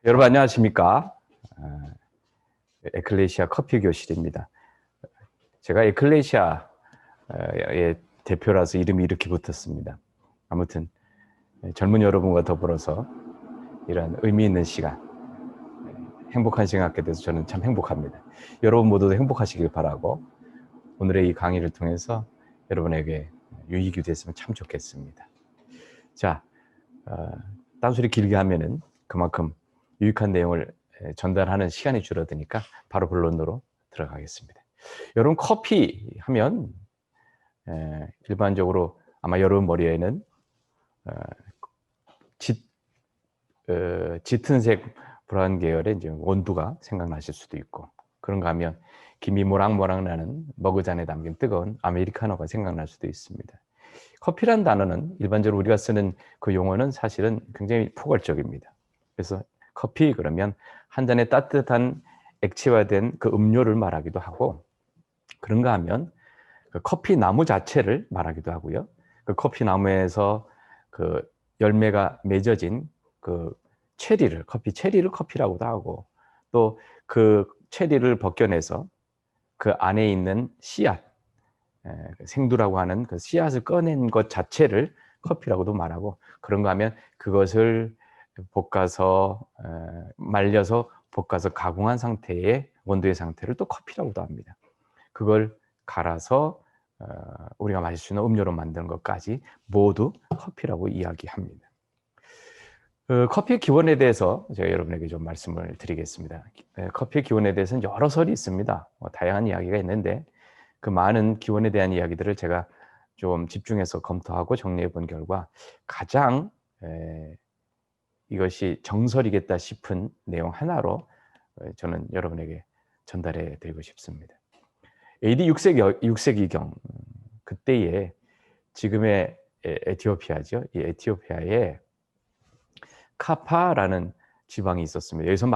여러분 안녕하십니까? 에클레시아 커피 교실입니다. 제가 에클레시아의 대표라서 이름이 이렇게 붙었습니다. 아무튼 젊은 여러분과 더불어서 이런 의미 있는 시간, 행복한 시간 갖게 돼서 저는 참 행복합니다. 여러분 모두도 행복하시길 바라고 오늘의 이 강의를 통해서 여러분에게 유익이 됐으면 참 좋겠습니다. 자, 딴소리 길게 하면은 그만큼 유익한 내용을 전달하는 시간이 줄어드니까 바로 본론으로 들어가겠습니다. 여러분 커피 하면 일반적으로 아마 여러분 머리에는 짙은색 브라운 계열의 이제 원두가 생각나실 수도 있고, 그런가 하면 김이 모락모락 나는 머그잔에 담긴 뜨거운 아메리카노가 생각날 수도 있습니다. 커피란 단어는 일반적으로 우리가 쓰는 그 용어는 사실은 굉장히 포괄적입니다. 그래서 커피 그러면 한 잔의 따뜻한 액체화된 그 음료를 말하기도 하고, 그런가 하면 그 커피 나무 자체를 말하기도 하고요. 그 커피 나무에서 그 열매가 맺어진 그 체리를, 커피 체리를 커피라고도 하고, 또 그 체리를 벗겨내서 그 안에 있는 씨앗, 생두라고 하는 그 씨앗을 꺼낸 것 자체를 커피라고도 말하고, 그런가 하면 그것을 볶아서 말려서 볶아서 가공한 상태의 원두의 상태를 또 커피라고도 합니다. 그걸 갈아서 우리가 마실 수 있는 음료로 만드는 것까지 모두 커피라고 이야기합니다. 커피의 기원에 대해서 제가 여러분에게 좀 말씀을 드리겠습니다. 커피의 기원에 대해서는 여러 설이 있습니다. 다양한 이야기가 있는데 그 많은 기원에 대한 이야기들을 제가 좀 집중해서 검토하고 정리해 본 결과 가장 이것이 정설이겠다 싶은 내용 하나로 저는 여러분에게 전달해 드리고 싶습니다. AD 6세기경 그때에 지금의 에티오피아죠. 이 에티오피아에 카파라는 지방이 있었습니다. 여기서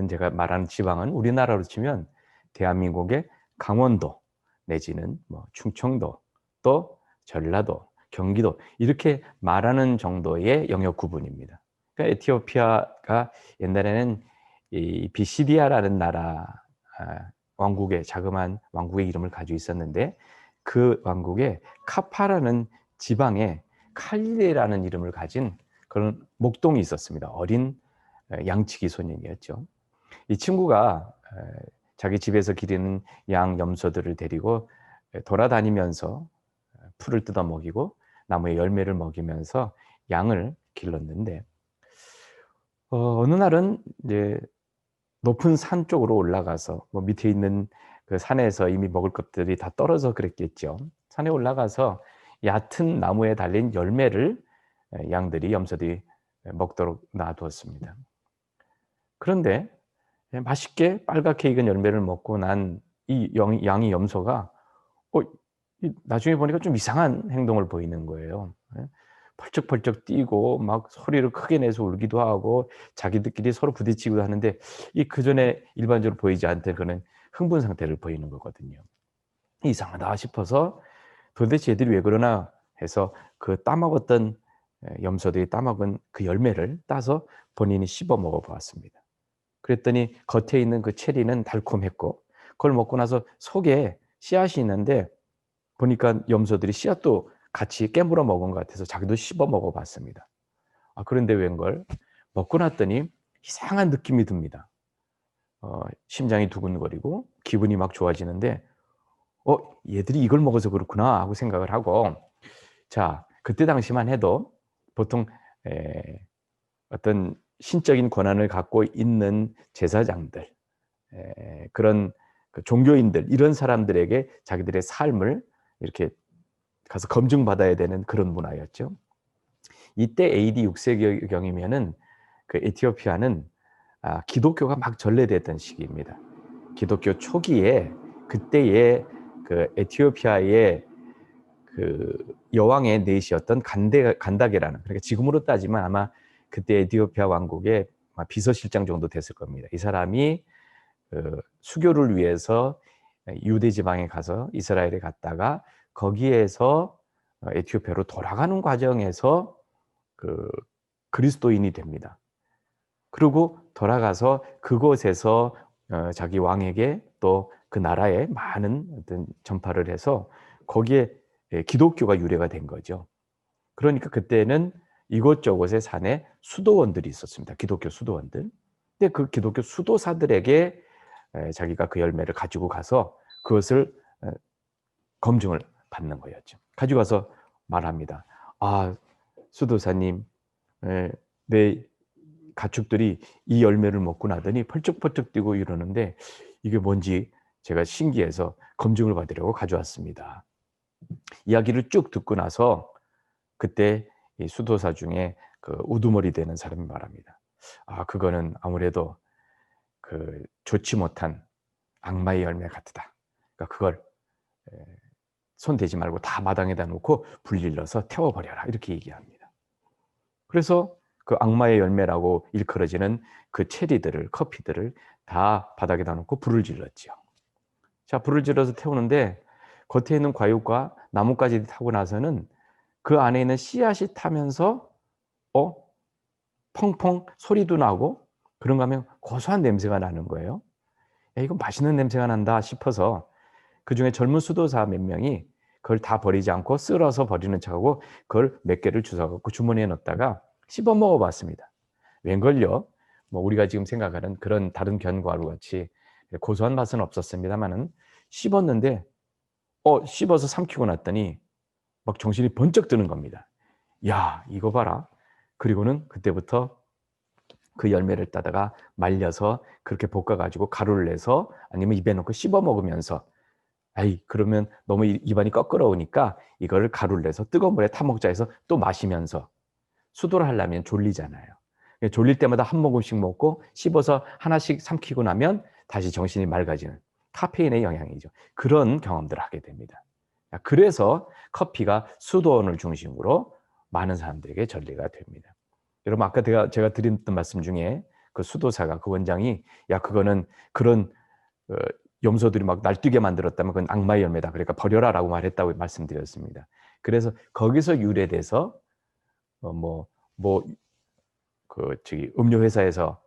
제가 말하는 지방은 우리나라로 치면 대한민국의 강원도 내지는 뭐 충청도, 또 전라도, 경기도 이렇게 말하는 정도의 영역 구분입니다. 그러니까 에티오피아가 옛날에는 이 비시디아라는 나라 왕국의 자그마한 왕국의 이름을 가지고 있었는데, 그 왕국에 카파라는 지방에 칼리라는 이름을 가진 그런 목동이 있었습니다. 어린 양치기 소년이었죠. 이 친구가 자기 집에서 기르는 양 염소들을 데리고 돌아다니면서 풀을 뜯어 먹이고 나무의 열매를 먹이면서 양을 길렀는데, 어느 날은 이제 높은 산 쪽으로 올라가서 뭐 밑에 있는 그 산에서 이미 먹을 것들이 다 떨어져 그랬겠죠. 산에 올라가서 얕은 나무에 달린 열매를 양들이 염소들이 먹도록 놔두었습니다. 그런데 맛있게 빨갛게 익은 열매를 먹고 난 이 양이 염소가 나중에 보니까 좀 이상한 행동을 보이는 거예요. 펄쩍펄쩍 뛰고 막 소리를 크게 내서 울기도 하고 자기들끼리 서로 부딪히기도 하는데, 이 그전에 일반적으로 보이지 않던 그런 흥분 상태를 보이는 거거든요. 이상하다 싶어서 도대체 얘들이 왜 그러나 해서 그 따먹었던 염소들이 따먹은 그 열매를 따서 본인이 씹어 먹어 보았습니다. 그랬더니 겉에 있는 그 체리는 달콤했고, 그걸 먹고 나서 속에 씨앗이 있는데 보니까 염소들이 씨앗도 같이 깨물어 먹은 것 같아서 자기도 씹어 먹어 봤습니다. 그런데 웬걸 먹고 났더니 이상한 느낌이 듭니다. 심장이 두근거리고 기분이 막 좋아지는데 얘들이 이걸 먹어서 그렇구나 하고 생각을 하고, 자, 그때 당시만 해도 보통 어떤 신적인 권한을 갖고 있는 제사장들, 그런 그 종교인들, 이런 사람들에게 자기들의 삶을 이렇게 가서 검증받아야 되는 그런 문화였죠. 이때 AD 6세기경이면은 그 에티오피아는 기독교가 막 전래됐던 시기입니다. 기독교 초기에 그때의 그 에티오피아의 그 여왕의 넷이었던 간다게라는, 그러니까 지금으로 따지면 아마 그때 에티오피아 왕국의 비서실장 정도 됐을 겁니다. 이 사람이 그 수교를 위해서 유대 지방에 가서 이스라엘에 갔다가 거기에서 에티오피아로 돌아가는 과정에서 그 그리스도인이 됩니다. 그리고 돌아가서 그곳에서 자기 왕에게 또 그 나라에 많은 어떤 전파를 해서 거기에 기독교가 유래가 된 거죠. 그러니까 그때는 이곳저곳의 산에 수도원들이 있었습니다. 기독교 수도원들. 근데 그 기독교 수도사들에게 자기가 그 열매를 가지고 가서 그것을 검증을 받는 거였죠. 가지고 가서 말합니다. 아, 수도사님, 내 가축들이 이 열매를 먹고 나더니 펄쩍펄쩍 뛰고 이러는데 이게 뭔지 제가 신기해서 검증을 받으려고 가져왔습니다. 이야기를 쭉 듣고 나서 그때 이 수도사 중에 그 우두머리 되는 사람이 말합니다. 아, 그거는 아무래도 그 좋지 못한 악마의 열매 같다. 그러니까 그걸 손 대지 말고 다 마당에다 놓고 불질러서 태워버려라. 이렇게 얘기합니다. 그래서 그 악마의 열매라고 일컬어지는 그 체리들을, 커피들을 다 바닥에다 놓고 불을 질렀죠. 자, 불을 질러서 태우는데 겉에 있는 과육과 나뭇가지 타고 나서는 그 안에 있는 씨앗이 타면서 펑펑 소리도 나고 그런가 하면 고소한 냄새가 나는 거예요. 야, 이거 맛있는 냄새가 난다 싶어서 그중에 젊은 수도사 몇 명이 그걸 다 버리지 않고 쓸어서 버리는 척하고 그걸 몇 개를 주워갖고 주머니에 넣었다가 씹어 먹어봤습니다. 웬걸요? 뭐 우리가 지금 생각하는 그런 다른 견과류 같이 고소한 맛은 없었습니다만은 씹었는데 씹어서 삼키고 났더니 막 정신이 번쩍 드는 겁니다. 야, 이거 봐라. 그리고는 그때부터 그 열매를 따다가 말려서 그렇게 볶아가지고 가루를 내서 아니면 입에 넣고 씹어 먹으면서 아이, 그러면 너무 입안이 꺼끄러우니까 이거를 가루를 내서 뜨거운 물에 타 먹자 해서 또 마시면서 수도를 하려면 졸리잖아요. 졸릴 때마다 한 모금씩 먹고 씹어서 하나씩 삼키고 나면 다시 정신이 맑아지는 카페인의 영향이죠. 그런 경험들을 하게 됩니다. 그래서 커피가 수도원을 중심으로 많은 사람들에게 전리가 됩니다. 여러분, 아까 제가 드렸던 말씀 중에 그 수도사가, 그 원장이 야, 그거는 그런 염소들이 막 날뛰게 만들었다면 그건 악마의 열매다. 그러니까 버려라라고 말했다고 말씀드렸습니다. 그래서 거기서 유래돼서 음료 회사에서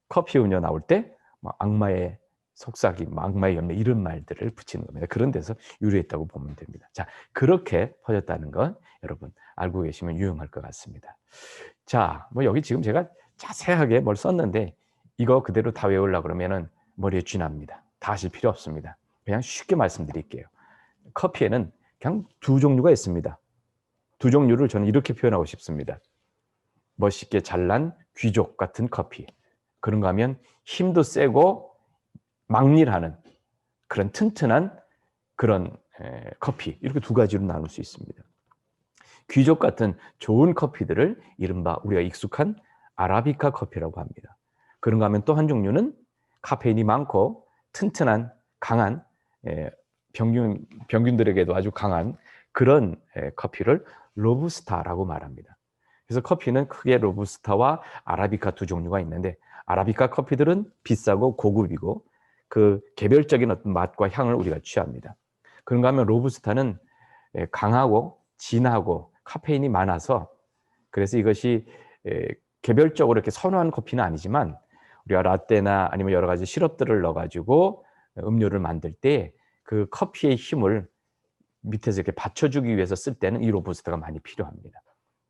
커피 음료 나올 때 악마의 속삭임, 악마의 열매 이런 말들을 붙이는 겁니다. 그런 데서 유래했다고 보면 됩니다. 자, 그렇게 퍼졌다는 건 여러분 알고 계시면 유용할 것 같습니다. 자, 여기 지금 제가 자세하게 뭘 썼는데 이거 그대로 다 외우려고 그러면은 머리에 쥐납니다. 다 하실 필요 없습니다. 그냥 쉽게 말씀드릴게요. 커피에는 그냥 두 종류가 있습니다. 두 종류를 저는 이렇게 표현하고 싶습니다. 멋있게 잘난 귀족 같은 커피. 그런가 하면 힘도 세고 막일하는 그런 튼튼한 그런 커피. 이렇게 두 가지로 나눌 수 있습니다. 귀족 같은 좋은 커피들을 이른바 우리가 익숙한 아라비카 커피라고 합니다. 그런가 하면 또 한 종류는 카페인이 많고 튼튼한 강한 병균들에게도 아주 강한 그런 커피를 로부스타라고 말합니다. 그래서 커피는 크게 로부스타와 아라비카 두 종류가 있는데 아라비카 커피들은 비싸고 고급이고 그 개별적인 어떤 맛과 향을 우리가 취합니다. 그런가 하면 로부스타는 강하고 진하고 카페인이 많아서 그래서 이것이 개별적으로 이렇게 선호하는 커피는 아니지만 우리가 라떼나 아니면 여러 가지 시럽들을 넣어가지고 음료를 만들 때 그 커피의 힘을 밑에서 이렇게 받쳐주기 위해서 쓸 때는 이 로부스타가 많이 필요합니다.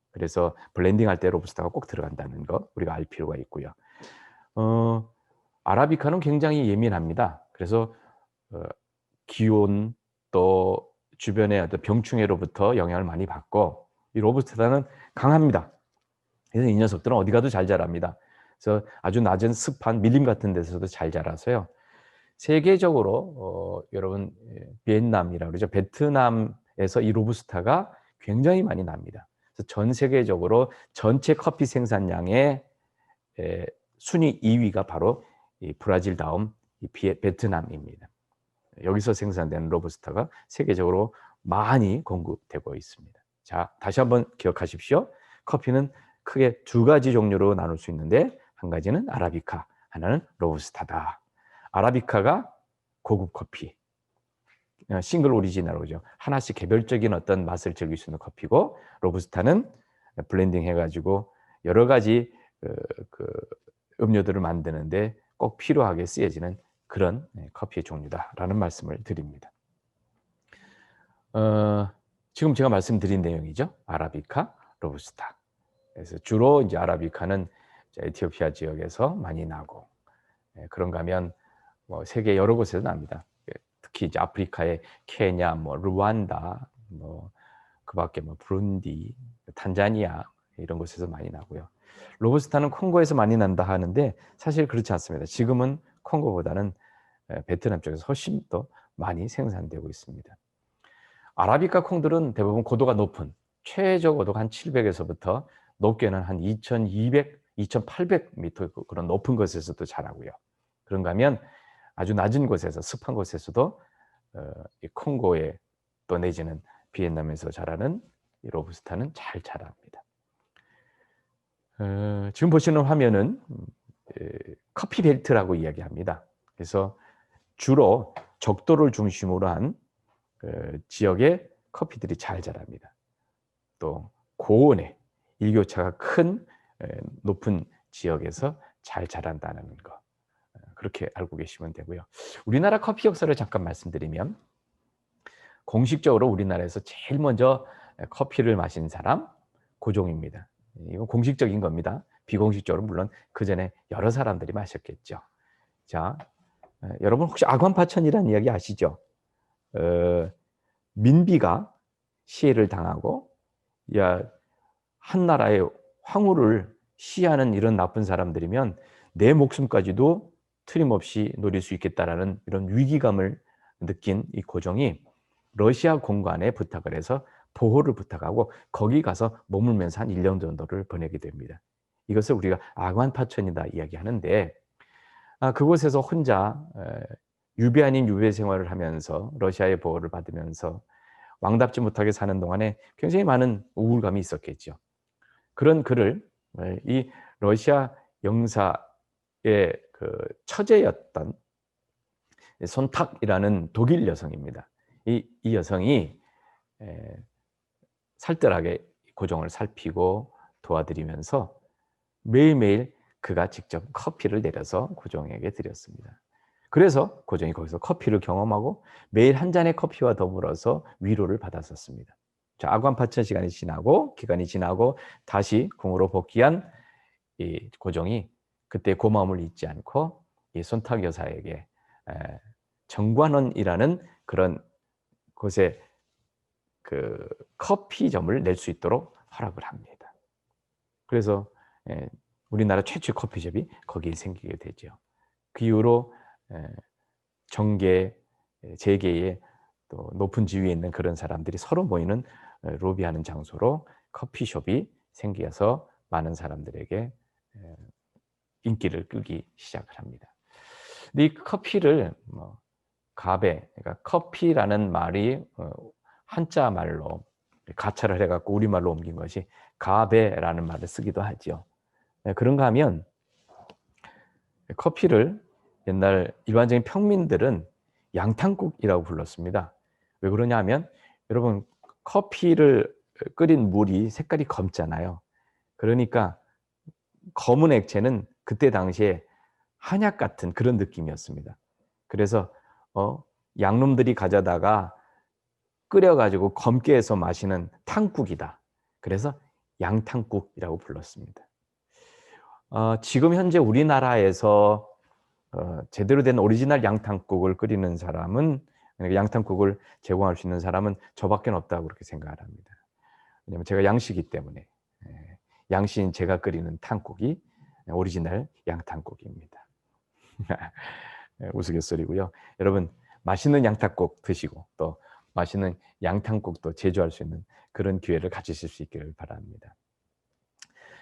그래서 블렌딩할 때 로부스타가 꼭 들어간다는 거 우리가 알 필요가 있고요. 아라비카는 굉장히 예민합니다. 그래서 기온 또 주변의 어떤 병충해로부터 영향을 많이 받고 이 로부스타는 강합니다. 그래서 이 녀석들은 어디 가도 잘 자랍니다. 그래서 아주 낮은 습한 밀림 같은 데서도 잘 자라서요. 세계적으로 여러분 비엔남이라고 그러죠. 베트남에서 이 로부스타가 굉장히 많이 납니다. 그래서 전 세계적으로 전체 커피 생산량의 순위 2위가 바로 이 브라질 다음 이 베트남입니다. 여기서 생산되는 로부스타가 세계적으로 많이 공급되고 있습니다. 자, 다시 한번 기억하십시오. 커피는 크게 두 가지 종류로 나눌 수 있는데 한 가지는 아라비카, 하나는 로부스타다. 아라비카가 고급 커피, 싱글 오리지널이라고 그러죠. 하나씩 개별적인 어떤 맛을 즐길 수 있는 커피고 로부스타는 블렌딩 해가지고 여러 가지 그 음료들을 만드는데 꼭 필요하게 쓰여지는 그런 커피의 종류다라는 말씀을 드립니다. 지금 제가 말씀드린 내용이죠. 아라비카, 로부스타. 그래서 주로 이제 아라비카는 에티오피아 지역에서 많이 나고, 그런가 하면 뭐 세계 여러 곳에서 납니다. 특히 이제 아프리카의 케냐, 뭐 루안다, 뭐 그밖에 뭐 부룬디, 탄자니아 이런 곳에서 많이 나고요. 로부스타는 콩고에서 많이 난다 하는데 사실 그렇지 않습니다. 지금은 콩고보다는 베트남 쪽에서 훨씬 더 많이 생산되고 있습니다. 아라비카 콩들은 대부분 고도가 높은, 최저 고도가 한 700에서부터 높게는 한 2200, 2800m 그런 높은 곳에서도 자라고요. 그런가 하면 아주 낮은 곳에서, 습한 곳에서도 이 콩고에 또 내지는 비엔남에서 자라는 이 로부스타는 잘 자랍니다. 지금 보시는 화면은 커피 벨트라고 이야기합니다. 그래서 주로 적도를 중심으로 한 지역의 커피들이 잘 자랍니다. 또 고온의 일교차가 큰 높은 지역에서 잘 자란다는 거, 그렇게 알고 계시면 되고요. 우리나라 커피 역사를 잠깐 말씀드리면, 공식적으로 우리나라에서 제일 먼저 커피를 마신 사람 고종입니다. 이건 공식적인 겁니다. 비공식적으로 물론 그 전에 여러 사람들이 마셨겠죠. 자, 여러분 혹시 아관파천이라는 이야기 아시죠? 민비가 시해를 당하고, 야, 한 나라의 황후를 시해하는 이런 나쁜 사람들이면 내 목숨까지도 틀림없이 노릴 수 있겠다라는 이런 위기감을 느낀 이 고종이 러시아 공관에 부탁을 해서 보호를 부탁하고 거기 가서 머물면서 한 1년 정도를 보내게 됩니다. 이것을 우리가 아관파천이다 이야기하는데, 그곳에서 혼자 유배 아닌 유배 생활을 하면서 러시아의 보호를 받으면서 왕답지 못하게 사는 동안에 굉장히 많은 우울감이 있었겠죠. 그런 그를 이 러시아 영사의 그 처제였던 손탁이라는 독일 여성입니다. 이 여성이 살뜰하게 고종을 살피고 도와드리면서 매일매일 그가 직접 커피를 내려서 고종에게 드렸습니다. 그래서 고종이 거기서 커피를 경험하고 매일 한 잔의 커피와 더불어서 위로를 받았었습니다. 자, 아관파천 시간이 지나고 기간이 지나고 다시 궁으로 복귀한 이 고종이 그때 고마움을 잊지 않고 이 손탁 여사에게 정관원이라는 그런 곳에 그 커피점을 낼 수 있도록 허락을 합니다. 그래서 우리나라 최초의 커피숍이 거기에 생기게 되죠. 그 이후로 정계, 재계의 또 높은 지위에 있는 그런 사람들이 서로 모이는 로비하는 장소로 커피숍이 생겨서 많은 사람들에게 인기를 끌기 시작을 합니다. 근데 이 커피를 가베, 그러니까 커피라는 말이 한자 말로 가차를 해갖고 우리말로 옮긴 것이 가베라는 말을 쓰기도 하죠. 그런가 하면 커피를 옛날 일반적인 평민들은 양탕국이라고 불렀습니다. 왜 그러냐 하면 여러분 커피를 끓인 물이 색깔이 검잖아요. 그러니까 검은 액체는 그때 당시에 한약 같은 그런 느낌이었습니다. 그래서 양놈들이 가져다가 끓여가지고 검게 해서 마시는 탕국이다. 그래서 양탕국이라고 불렀습니다. 지금 현재 우리나라에서 제대로 된 오리지널 양탕국을 끓이는 사람은, 그러니까 양탕국을 제공할 수 있는 사람은 저밖에 없다고 그렇게 생각을 합니다. 왜냐하면 제가 양씨이기 때문에 양씨인 제가 끓이는 탕국이 오리지널 양탕국입니다. 우스갯소리고요. 여러분 맛있는 양탕국 드시고 또 맛있는 양탕국도 제조할 수 있는 그런 기회를 가지실 수 있기를 바랍니다.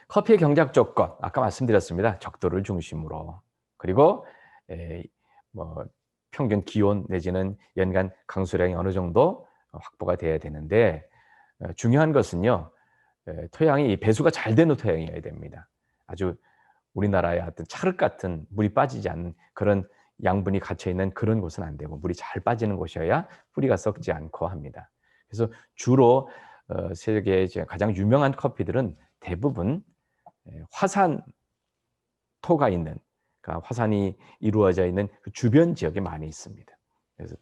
커피의 경작 조건, 아까 말씀드렸습니다. 적도를 중심으로, 그리고 평균 기온 내지는 연간 강수량이 어느 정도 확보가 돼야 되는데, 중요한 것은요, 토양이 배수가 잘 되는 토양이어야 됩니다. 아주 우리나라의 어떤 찰흙 같은 물이 빠지지 않는 그런 양분이 갇혀 있는 그런 곳은 안 되고 물이 잘 빠지는 곳이어야 뿌리가 썩지 않고 합니다. 그래서 주로 세계의 가장 유명한 커피들은 대부분 화산 토가 있는, 그러니까 화산이 이루어져 있는 그 주변 지역에 많이 있습니다. 그래서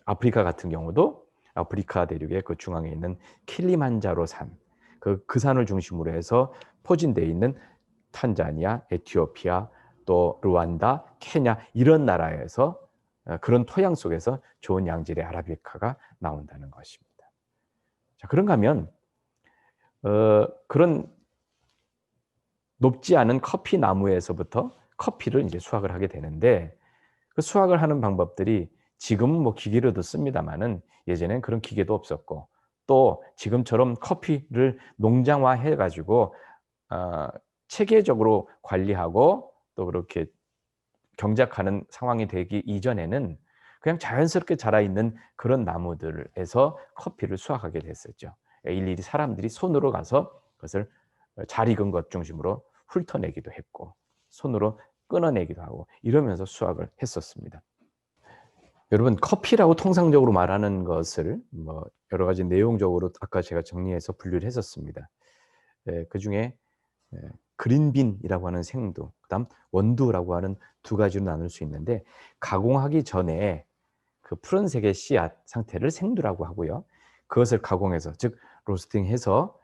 아프리카 같은 경우도 아프리카 대륙의 그 중앙에 있는 킬리만자로 산, 그 산을 중심으로 해서 포진되어 있는 탄자니아, 에티오피아, 또 루안다, 케냐 이런 나라에서 그런 토양 속에서 좋은 양질의 아라비카가 나온다는 것입니다. 자, 그런가 하면 그런 높지 않은 커피 나무에서부터 커피를 이제 수확을 하게 되는데, 그 수확을 하는 방법들이 지금은 뭐 기계로도 씁니다만은 예전엔 그런 기계도 없었고, 또 지금처럼 커피를 농장화해 가지고 체계적으로 관리하고 또 그렇게 경작하는 상황이 되기 이전에는 그냥 자연스럽게 자라있는 그런 나무들에서 커피를 수확하게 됐었죠. 일일이 사람들이 손으로 가서 그것을 잘 익은 것 중심으로 훑어내기도 했고, 손으로 끊어내기도 하고 이러면서 수확을 했었습니다. 여러분, 커피라고 통상적으로 말하는 것을 뭐 여러 가지 내용적으로 아까 제가 정리해서 분류를 했었습니다. 그중에 그린빈이라고 하는 생두, 그다음 원두라고 하는 두 가지로 나눌 수 있는데, 가공하기 전에 그 푸른색의 씨앗 상태를 생두라고 하고요. 그것을 가공해서, 즉 로스팅해서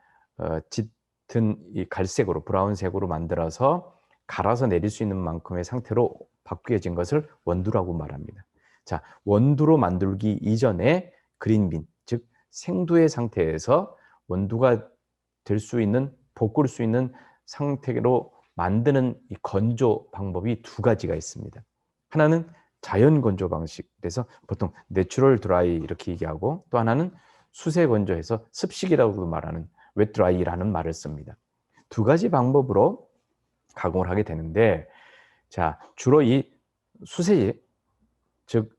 짙은 이 갈색으로, 브라운색으로 만들어서 갈아서 내릴 수 있는 만큼의 상태로 바뀌어진 것을 원두라고 말합니다. 자, 원두로 만들기 이전에 그린빈, 즉 생두의 상태에서 원두가 될 수 있는, 볶을 수 있는 상태로 만드는 이 건조 방법이 두 가지가 있습니다. 하나는 자연 건조 방식, 그래서 보통 내추럴 드라이 이렇게 얘기하고, 또 하나는 수세 건조해서 습식이라고 말하는 웹 드라이라는 말을 씁니다. 두 가지 방법으로 가공을 하게 되는데, 자, 주로 이 수세, 즉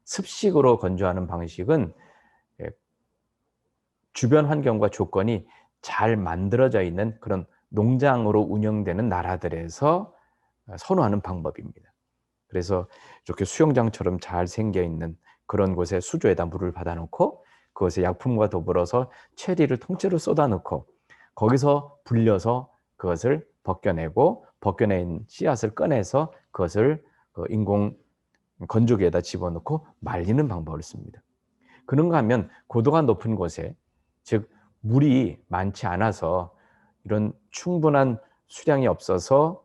습식으로 건조하는 방식은 주변 환경과 조건이 잘 만들어져 있는 그런 농장으로 운영되는 나라들에서 선호하는 방법입니다. 그래서 이렇게 수영장처럼 잘 생겨 있는 그런 곳에 수조에다 물을 받아놓고 그것에 약품과 더불어서 체리를 통째로 쏟아넣고 거기서 불려서 그것을 벗겨내고, 벗겨낸 씨앗을 꺼내서 그것을 인공 건조기에다 집어넣고 말리는 방법을 씁니다. 그런가 하면 고도가 높은 곳에, 즉 물이 많지 않아서 이런 충분한 수량이 없어서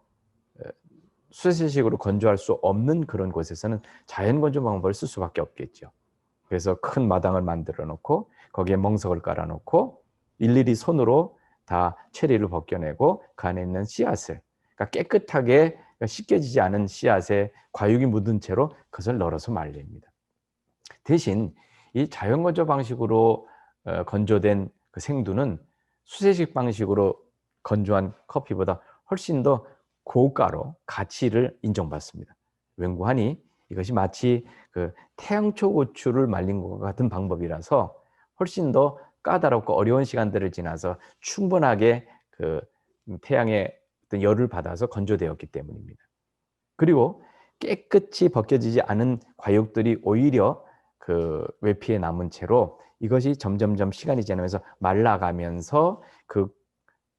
수세식으로 건조할 수 없는 그런 곳에서는 자연 건조 방법을 쓸 수밖에 없겠죠. 그래서 큰 마당을 만들어 놓고 거기에 멍석을 깔아 놓고 일일이 손으로 다 체리를 벗겨내고 그 안에 있는 씨앗을, 그러니까 깨끗하게 씻겨지지 않은 씨앗에 과육이 묻은 채로 그것을 널어서 말립니다. 대신 이 자연 건조 방식으로 건조된 그 생두는 수세식 방식으로 건조한 커피보다 훨씬 더 고가로 가치를 인정받습니다. 왠고하니 이것이 마치 그 태양초 고추를 말린 것과 같은 방법이라서 훨씬 더 까다롭고 어려운 시간들을 지나서 충분하게 그 태양의 어떤 열을 받아서 건조되었기 때문입니다. 그리고 깨끗이 벗겨지지 않은 과육들이 오히려 그 외피에 남은 채로 이것이 점점점 시간이 지나면서 말라가면서 그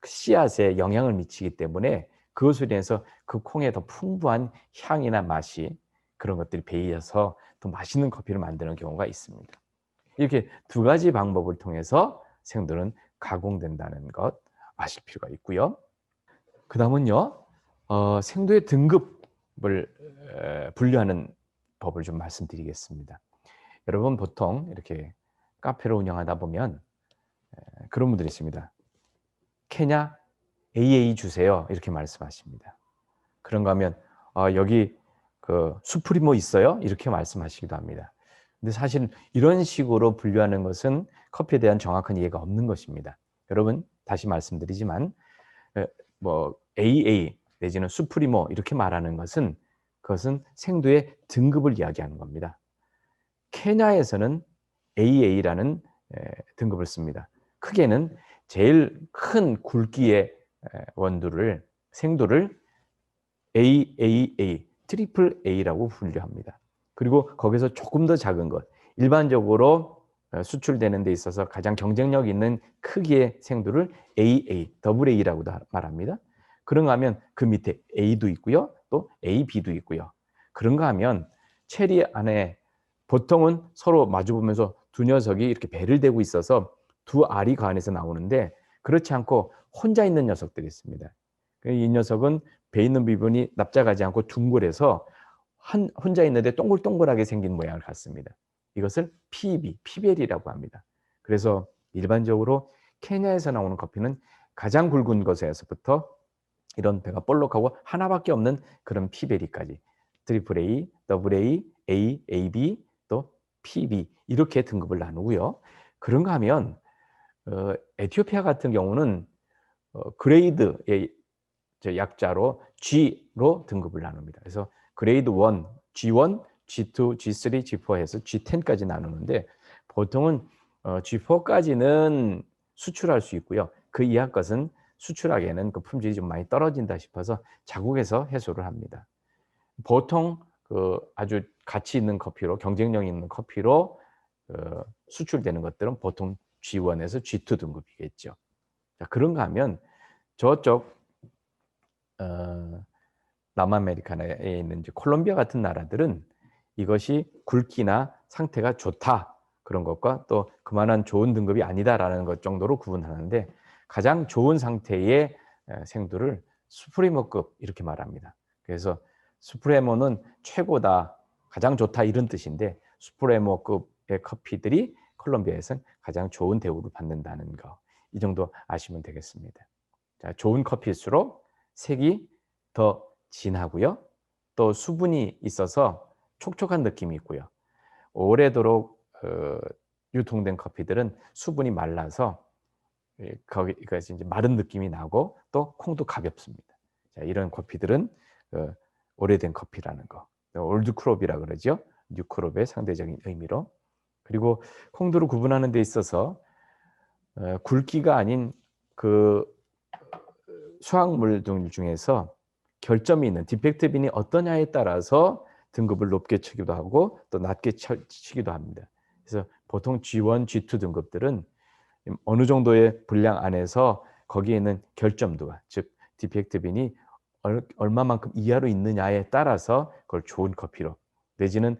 씨앗에 영향을 미치기 때문에 그것으로 인해서 그 콩에 더 풍부한 향이나 맛이, 그런 것들이 배이어서 더 맛있는 커피를 만드는 경우가 있습니다. 이렇게 두 가지 방법을 통해서 생두는 가공된다는 것 아실 필요가 있고요. 그 다음은요, 생두의 등급을 분류하는 법을 좀 말씀드리겠습니다. 여러분 보통 이렇게 카페를 운영하다 보면 그런 분들이 있습니다. 케냐 AA 주세요, 이렇게 말씀하십니다. 그런가 하면 여기 그 수프리모 있어요, 이렇게 말씀하시기도 합니다. 근데 사실 이런 식으로 분류하는 것은 커피에 대한 정확한 이해가 없는 것입니다. 여러분, 다시 말씀드리지만 뭐 AA 내지는 수프리모 이렇게 말하는 것은, 그것은 생두의 등급을 이야기하는 겁니다. 케냐에서는 AA라는 등급을 씁니다. 크게는 제일 큰 굵기의 원두를, 생두를 AAA, 트리플 A라고 분류합니다. 그리고 거기서 조금 더 작은 것, 일반적으로 수출되는 데 있어서 가장 경쟁력 있는 크기의 생두를 AA, 더블 A라고도 말합니다. 그런가 하면 그 밑에 A도 있고요. 또 A, B도 있고요. 그런가 하면 체리 안에 보통은 서로 마주보면서 두 녀석이 이렇게 배를 대고 있어서 두 알이 그 안에서 나오는데 그렇지 않고 혼자 있는 녀석들이 있습니다. 이 녀석은 배 있는 부분이 납작하지 않고 둥글해서 혼자 있는데 동글동글하게 생긴 모양을 갖습니다. 이것을 피벨이라고 합니다. 그래서 일반적으로 케냐에서 나오는 커피는 가장 굵은 것에서부터 이런 배가 볼록하고 하나밖에 없는 그런 피베리까지 트리플 A, 더블 A, A, AB, 또 PB 이렇게 등급을 나누고요. 그런가 하면 에티오피아 같은 경우는 그레이드의 약자로 G로 등급을 나눕니다. 그래서 그레이드 1, G1, G2, G3, G4 해서 G10까지 나누는데 보통은 G4까지는 수출할 수 있고요. 그 이하 것은 수출하기에는 그 품질이 좀 많이 떨어진다 싶어서 자국에서 해소를 합니다. 보통 그 아주 가치 있는 커피로 경쟁력 있는 커피로 수출되는 것들은 보통 G1에서 G2 등급이겠죠. 자, 그런가 하면 저쪽 남아메리카에 있는 이제 콜롬비아 같은 나라들은 이것이 굵기나 상태가 좋다 그런 것과 또 그만한 좋은 등급이 아니다라는 것 정도로 구분하는데 가장 좋은 상태의 생두를 수프리모급 이렇게 말합니다. 그래서 수프레모는 최고다, 가장 좋다 이런 뜻인데 수프레모급의 커피들이 콜롬비아에서는 가장 좋은 대우를 받는다는 거. 이 정도 아시면 되겠습니다. 자, 좋은 커피일수록 색이 더 진하고요. 또 수분이 있어서 촉촉한 느낌이 있고요. 오래도록 유통된 커피들은 수분이 말라서 거기가 이제 마른 느낌이 나고 또 콩도 가볍습니다. 자, 이런 커피들은 오래된 커피라는 거. 올드 크롭이라 그러죠. 뉴 크롭의 상대적인 의미로. 그리고 콩도를 구분하는 데 있어서 굵기가 아닌 그 수확물 중에서 결점이 있는 디펙트 빈이 어떠냐에 따라서 등급을 높게 치기도 하고 또 낮게 치기도 합니다. 그래서 보통 G1, G2 등급들은 어느 정도의 분량 안에서 거기에 있는 결점도가 즉 디펙트 빈이 얼마만큼 이하로 있느냐에 따라서 그걸 좋은 커피로 내지는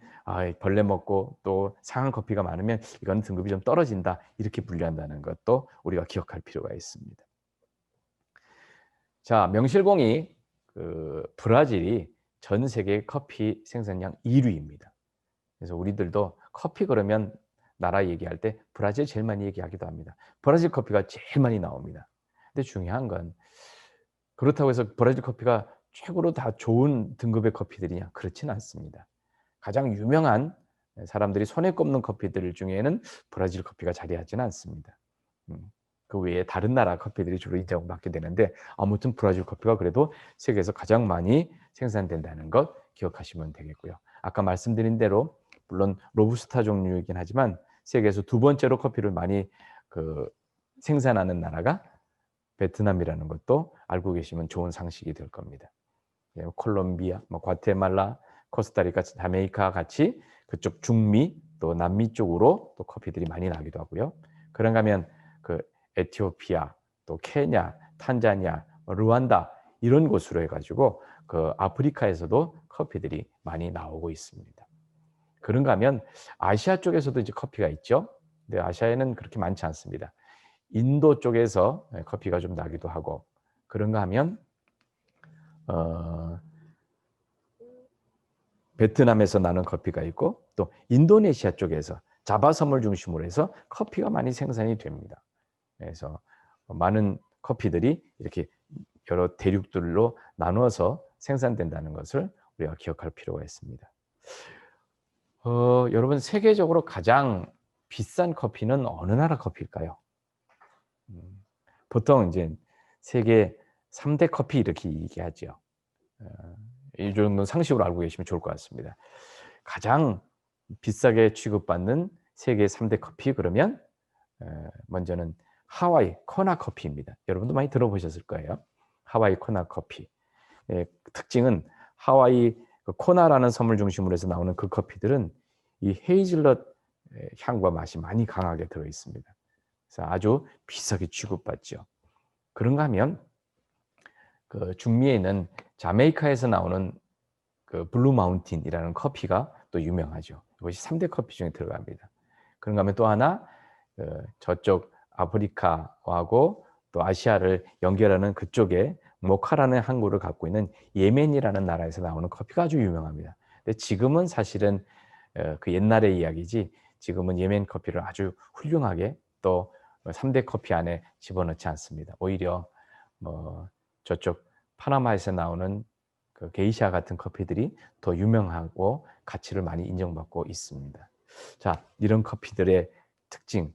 벌레 먹고 또 상한 커피가 많으면 이건 등급이 좀 떨어진다 이렇게 분류한다는 것도 우리가 기억할 필요가 있습니다. 자, 명실공히 브라질이 전 세계 커피 생산량 1위입니다. 그래서 우리들도 커피 그러면 나라 얘기할 때 브라질 제일 많이 얘기하기도 합니다. 브라질 커피가 제일 많이 나옵니다. 근데 중요한 건 그렇다고 해서 브라질 커피가 최고로 다 좋은 등급의 커피들이냐? 그렇지는 않습니다. 가장 유명한 사람들이 손에 꼽는 커피들 중에는 브라질 커피가 자리하지는 않습니다. 그 외에 다른 나라 커피들이 주로 인정받게 되는데 아무튼 브라질 커피가 그래도 세계에서 가장 많이 생산된다는 것 기억하시면 되겠고요. 아까 말씀드린 대로 물론 로부스타 종류이긴 하지만 세계에서 두 번째로 커피를 많이 생산하는 나라가 베트남이라는 것도 알고 계시면 좋은 상식이 될 겁니다. 콜롬비아, 과테말라, 코스타리카, 자메이카 같이 그쪽 중미 또 남미 쪽으로 또 커피들이 많이 나기도 하고요. 그런가 하면 에티오피아, 또 케냐, 탄자니아, 루안다 이런 곳으로 해가지고 아프리카에서도 커피들이 많이 나오고 있습니다. 그런가 하면 아시아 쪽에서도 이제 커피가 있죠. 근데 아시아에는 그렇게 많지 않습니다. 인도 쪽에서 커피가 좀 나기도 하고 그런가 하면 베트남에서 나는 커피가 있고 또 인도네시아 쪽에서 자바 섬을 중심으로 해서 커피가 많이 생산이 됩니다. 그래서 많은 커피들이 이렇게 여러 대륙들로 나누어서 생산된다는 것을 우리가 기억할 필요가 있습니다. 여러분 세계적으로 가장 비싼 커피는 어느 나라 커피일까요? 보통 이제 세계 3대 커피 이렇게 얘기하죠. 이 정도는 상식으로 알고 계시면 좋을 것 같습니다. 가장 비싸게 취급받는 세계 3대 커피 그러면 먼저는 하와이 코나 커피입니다. 여러분도 많이 들어보셨을 거예요. 하와이 코나 커피. 특징은 하와이 코나라는 섬을 중심으로 해서 나오는 그 커피들은 이 헤이즐넛 향과 맛이 많이 강하게 들어 있습니다. 그래서 아주 비싸게 취급받죠. 그런가 하면 그 중미에 있는 자메이카에서 나오는 그 블루 마운틴이라는 커피가 또 유명하죠. 이것이 3대 커피 중에 들어갑니다. 그런가 하면 또 하나 저쪽 아프리카하고 또 아시아를 연결하는 그쪽에 모카라는 항구를 갖고 있는 예멘이라는 나라에서 나오는 커피가 아주 유명합니다. 근데 지금은 사실은 그 옛날의 이야기지, 지금은 예멘 커피를 아주 훌륭하게 또 3대 커피 안에 집어넣지 않습니다. 오히려 뭐 저쪽 파나마에서 나오는 그 게이샤 같은 커피들이 더 유명하고 가치를 많이 인정받고 있습니다. 자, 이런 커피들의 특징,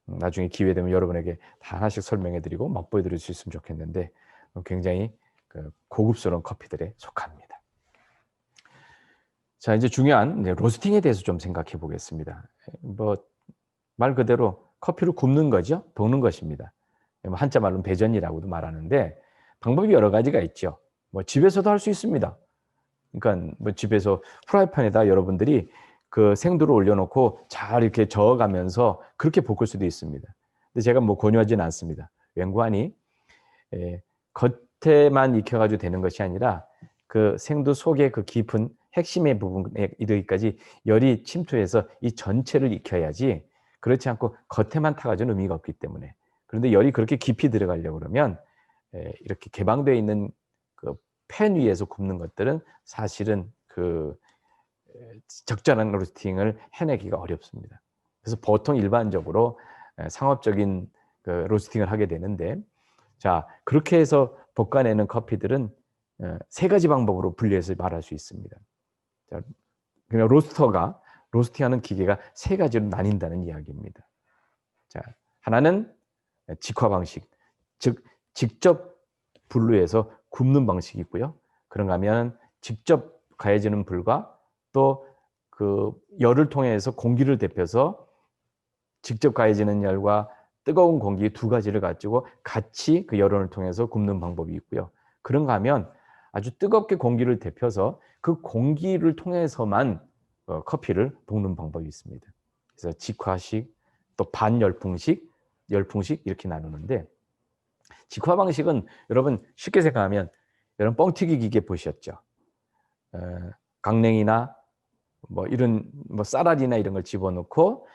나중에 기회 되면 여러분에게 다 하나씩 설명해 드리고 맛보여 드릴 수 있으면 좋겠는데, 굉장히 그 고급스러운 커피들에 속합니다. 자, 이제 중요한 이제 로스팅에 대해서 좀 생각해 보겠습니다. 뭐 말 그대로 커피를 굽는 거죠. 볶는 것입니다. 한자 말로는 배전이라고도 말하는데 방법이 여러 가지가 있죠. 뭐 집에서도 할 수 있습니다. 그러니까 뭐 집에서 프라이팬에다 여러분들이 그 생두를 올려놓고 잘 이렇게 저어가면서 그렇게 볶을 수도 있습니다. 근데 제가 뭐 권유하지는 않습니다. 웬관히 겉에만 익혀가지고 되는 것이 아니라 그 생두 속에 그 깊은 핵심의 부분에 이르기까지 열이 침투해서 이 전체를 익혀야지, 그렇지 않고 겉에만 타가지고는 의미가 없기 때문에. 그런데 열이 그렇게 깊이 들어가려고 그러면 이렇게 개방되어 있는 그 팬 위에서 굽는 것들은 사실은 그 적절한 로스팅을 해내기가 어렵습니다. 그래서 보통 일반적으로 상업적인 그 로스팅을 하게 되는데, 자, 그렇게 해서 볶아내는 커피들은 세 가지 방법으로 분리해서 말할 수 있습니다. 자, 그냥 로스팅하는 기계가 세 가지로 나뉜다는 이야기입니다. 자, 하나는 직화 방식, 즉 직접 불로해서 굽는 방식이 있고요. 그런가 하면 직접 가해지는 불과 또 그 열을 통해서 공기를 데펴서 직접 가해지는 열과 뜨거운 공기 두 가지를 가지고 같이 그 열원을 통해서 굽는 방법이 있고요. 그런가 하면 아주 뜨겁게 공기를 데펴서 그 공기를 통해서만 커피를 볶는 방법이 있습니다. 그래서 직화식, 또 반열풍식, 열풍식 이렇게 나누는데, 직화 방식은 여러분 쉽게 생각하면 여러분 뻥튀기 기계 보셨죠? 강냉이나 뭐 이런 뭐 쌀알이나 이런 걸 집어넣고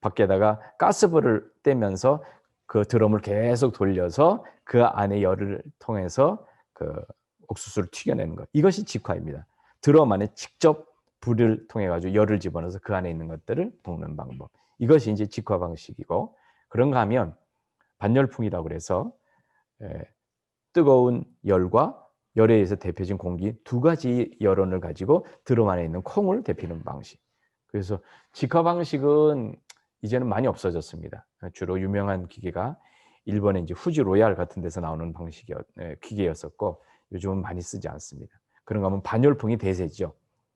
밖에다가 가스불을 떼면서 그 드럼을 계속 돌려서 그 안에 열을 통해서 그 옥수수를 튀겨내는 것. 이것이 직화입니다. 드럼 안에 직접 불을 통해 가지고 열을 집어넣어서 그 안에 있는 것들을 볶는 방법. 이것이 이제 직화 방식이고, 그런가 하면 반열풍이라고 그래서 뜨거운 열과 열에 의해서 데펴진 공기 두 가지 열원을 가지고 드럼 안에 있는 콩을 데피는 방식. 그래서 직화 방식은 이제는 많이 없어졌습니다. 주로 유명한 기계가 일본의 이제 후지 로얄 같은 데서 나오는 기계였었고, 요즘은 많이 쓰지 않습니다. 그런가 하면 반열풍이 대세죠.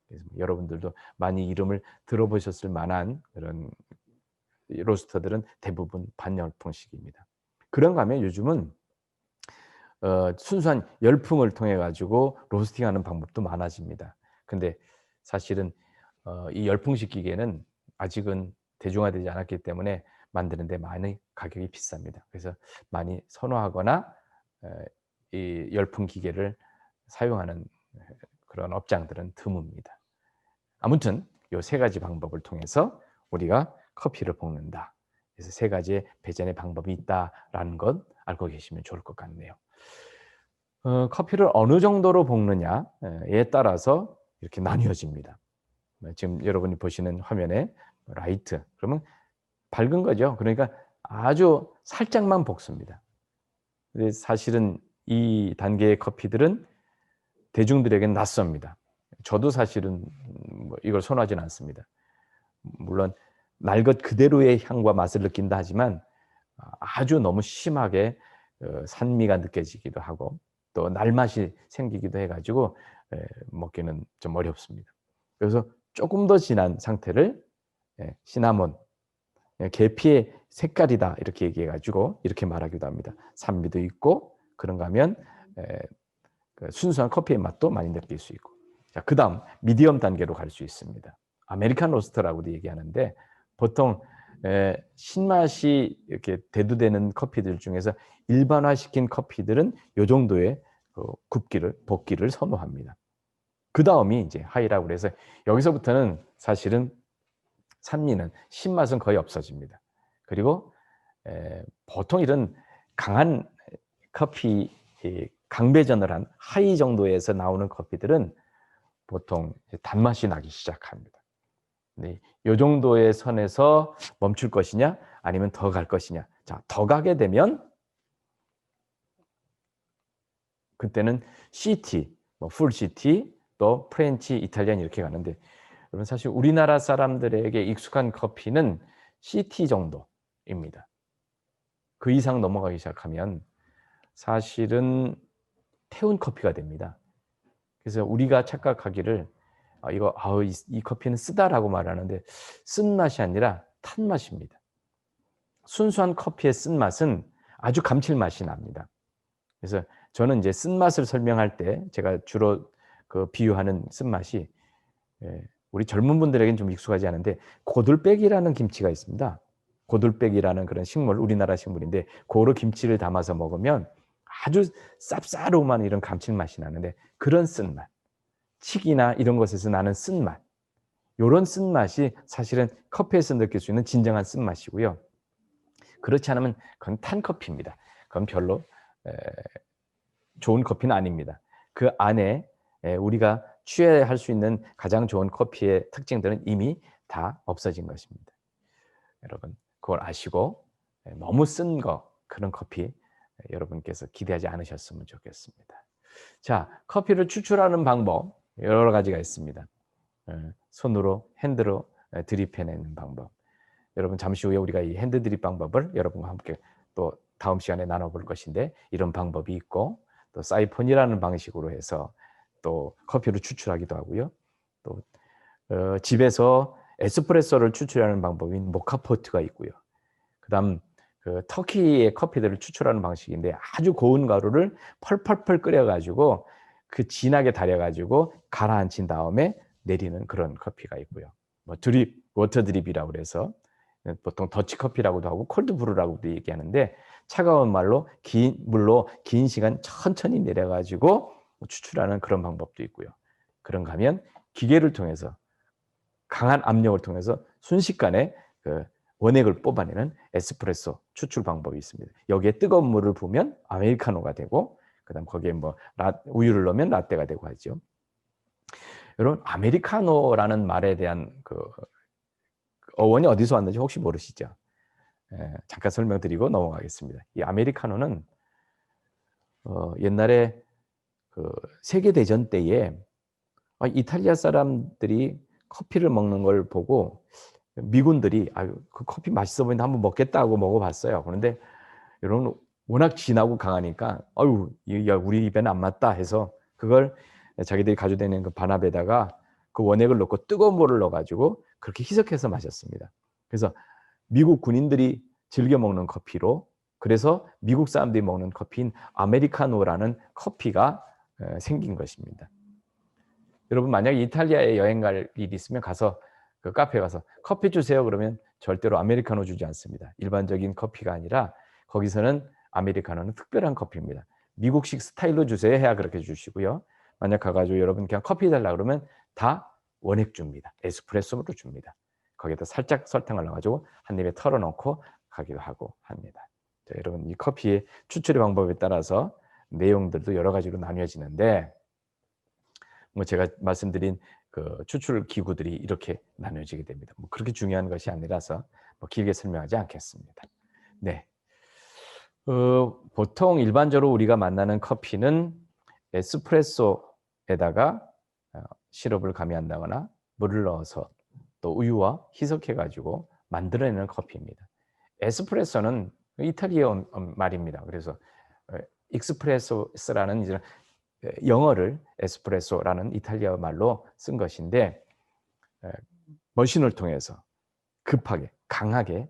그래서 여러분들도 많이 이름을 들어보셨을 만한 그런 로스터들은 대부분 반열풍식입니다. 그런가 하면 요즘은 순수한 열풍을 통해 가지고 로스팅하는 방법도 많아집니다. 근데 사실은 이 열풍식 기계는 아직은 대중화되지 않았기 때문에 만드는데 많이 가격이 비쌉니다. 그래서 많이 선호하거나 이 열풍 기계를 사용하는 그런 업장들은 드뭅니다. 아무튼 이 세 가지 방법을 통해서 우리가 커피를 볶는다. 그래서 세 가지의 배전의 방법이 있다라는 것 알고 계시면 좋을 것 같네요. 커피를 어느 정도로 볶느냐에 따라서 이렇게 나뉘어집니다. 지금 여러분이 보시는 화면에 라이트, 그러면 밝은 거죠. 그러니까 아주 살짝만 볶습니다. 근데 사실은 이 단계의 커피들은 대중들에게는 낯섭니다. 저도 사실은 뭐 이걸 선호하지는 않습니다. 물론 날 것 그대로의 향과 맛을 느낀다 하지만 아주 너무 심하게 산미가 느껴지기도 하고 또 날맛이 생기기도 해가지고 먹기는 좀 어렵습니다. 그래서 조금 더 진한 상태를 시나몬, 계피의 색깔이다 이렇게 얘기해가지고 이렇게 말하기도 합니다. 산미도 있고 그런가 하면 순수한 커피의 맛도 많이 느낄 수 있고. 자, 그 다음 미디엄 단계로 갈 수 있습니다. 아메리칸 로스터라고도 얘기하는데 보통 신맛이 이렇게 대두되는 커피들 중에서 일반화시킨 커피들은 이 정도의 볶기를 선호합니다. 그 다음이 이제 하이라고 그래서 여기서부터는 사실은 산미는 신맛은 거의 없어집니다. 그리고 보통 이런 강한 커피, 강배전을 한 하이 정도에서 나오는 커피들은 보통 단맛이 나기 시작합니다. 네, 이 정도의 선에서 멈출 것이냐 아니면 더 갈 것이냐. 자, 더 가게 되면 그때는 CT, 풀 CT, 또 프렌치, 이탈리안 이렇게 가는데 여러분 사실 우리나라 사람들에게 익숙한 커피는 CT 정도입니다. 그 이상 넘어가기 시작하면 사실은 태운 커피가 됩니다. 그래서 우리가 착각하기를 이 커피는 쓰다라고 말하는데 쓴 맛이 아니라 탄 맛입니다. 순수한 커피의 쓴 맛은 아주 감칠맛이 납니다. 그래서 저는 이제 쓴맛을 설명할 때 제가 주로 비유하는 쓴맛이 우리 젊은 분들에게는 좀 익숙하지 않은데 고들빼기라는 김치가 있습니다. 고들빼기라는 그런 식물, 우리나라 식물인데 고로 김치를 담아서 먹으면 아주 쌉싸름한 이런 감칠맛이 나는데 그런 쓴맛, 칡이나 이런 것에서 나는 쓴맛, 이런 쓴맛이 사실은 커피에서 느낄 수 있는 진정한 쓴맛이고요. 그렇지 않으면 그건 탄 커피입니다. 그건 별로 좋은 커피는 아닙니다. 그 안에 우리가 취해야 할 수 있는 가장 좋은 커피의 특징들은 이미 다 없어진 것입니다. 여러분 그걸 아시고 너무 쓴 그런 커피 여러분께서 기대하지 않으셨으면 좋겠습니다. 자, 커피를 추출하는 방법 여러 가지가 있습니다. 손으로 핸드로 드립해내는 방법. 여러분 잠시 후에 우리가 이 핸드 드립 방법을 여러분과 함께 또 다음 시간에 나눠볼 것인데 이런 방법이 있고 또 사이폰이라는 방식으로 해서 또 커피를 추출하기도 하고요. 또 집에서 에스프레소를 추출하는 방법인 모카포트가 있고요. 그다음 터키의 커피들을 추출하는 방식인데 아주 고운 가루를 펄펄펄 끓여가지고 진하게 달여가지고 가라앉힌 다음에 내리는 그런 커피가 있고요. 워터 드립이라고 그래서 보통 더치커피라고도 하고 콜드브루라고도 얘기하는데 차가운 물로 긴 시간 천천히 내려가지고 추출하는 그런 방법도 있고요. 그런가 하면 기계를 통해서 강한 압력을 통해서 순식간에 원액을 뽑아내는 에스프레소 추출 방법이 있습니다. 여기에 뜨거운 물을 부으면 아메리카노가 되고 그다음 거기에 우유를 넣으면 라떼가 되고 하죠. 여러분 아메리카노라는 말에 대한 어원이 어디서 왔는지 혹시 모르시죠? 잠깐 설명드리고 넘어가겠습니다. 이 아메리카노는 옛날에 세계대전 때에 이탈리아 사람들이 커피를 먹는 걸 보고 미군들이 그 커피 맛있어 보이는데 한번 먹겠다고 먹어봤어요. 그런데 여러분 워낙 진하고 강하니까 우리 입에는 안 맞다 해서 그걸 자기들이 가지고 다니는 그 반합에다가 그 원액을 넣고 뜨거운 물을 넣어가지고 그렇게 희석해서 마셨습니다. 그래서 미국 군인들이 즐겨 먹는 커피로 그래서 미국 사람들이 먹는 커피인 아메리카노라는 커피가 생긴 것입니다. 여러분 만약에 이탈리아에 여행 갈 일이 있으면 가서 그 카페에 가서 커피 주세요 그러면 절대로 아메리카노 주지 않습니다. 일반적인 커피가 아니라 거기서는 아메리카노는 특별한 커피입니다. 미국식 스타일로 주세요 해야 그렇게 주시고요. 만약 가가지고 여러분 그냥 커피 달라 그러면 다 원액 줍니다. 에스프레소로 줍니다. 거기에다 살짝 설탕을 넣어가지고 한 입에 털어넣고 가기도 하고 합니다. 자, 여러분 이 커피의 추출의 방법에 따라서 내용들도 여러 가지로 나뉘어지는데 제가 말씀드린 그 추출 기구들이 이렇게 나뉘어지게 됩니다. 그렇게 중요한 것이 아니라서 길게 설명하지 않겠습니다. 네. 보통 일반적으로 우리가 만나는 커피는 에스프레소에다가 시럽을 가미한다거나 물을 넣어서 또 우유와 희석해가지고 만들어내는 커피입니다. 에스프레소는 이탈리아 말입니다. 그래서 익스프레소라는 이제 영어를 에스프레소라는 이탈리아 말로 쓴 것인데 머신을 통해서 급하게 강하게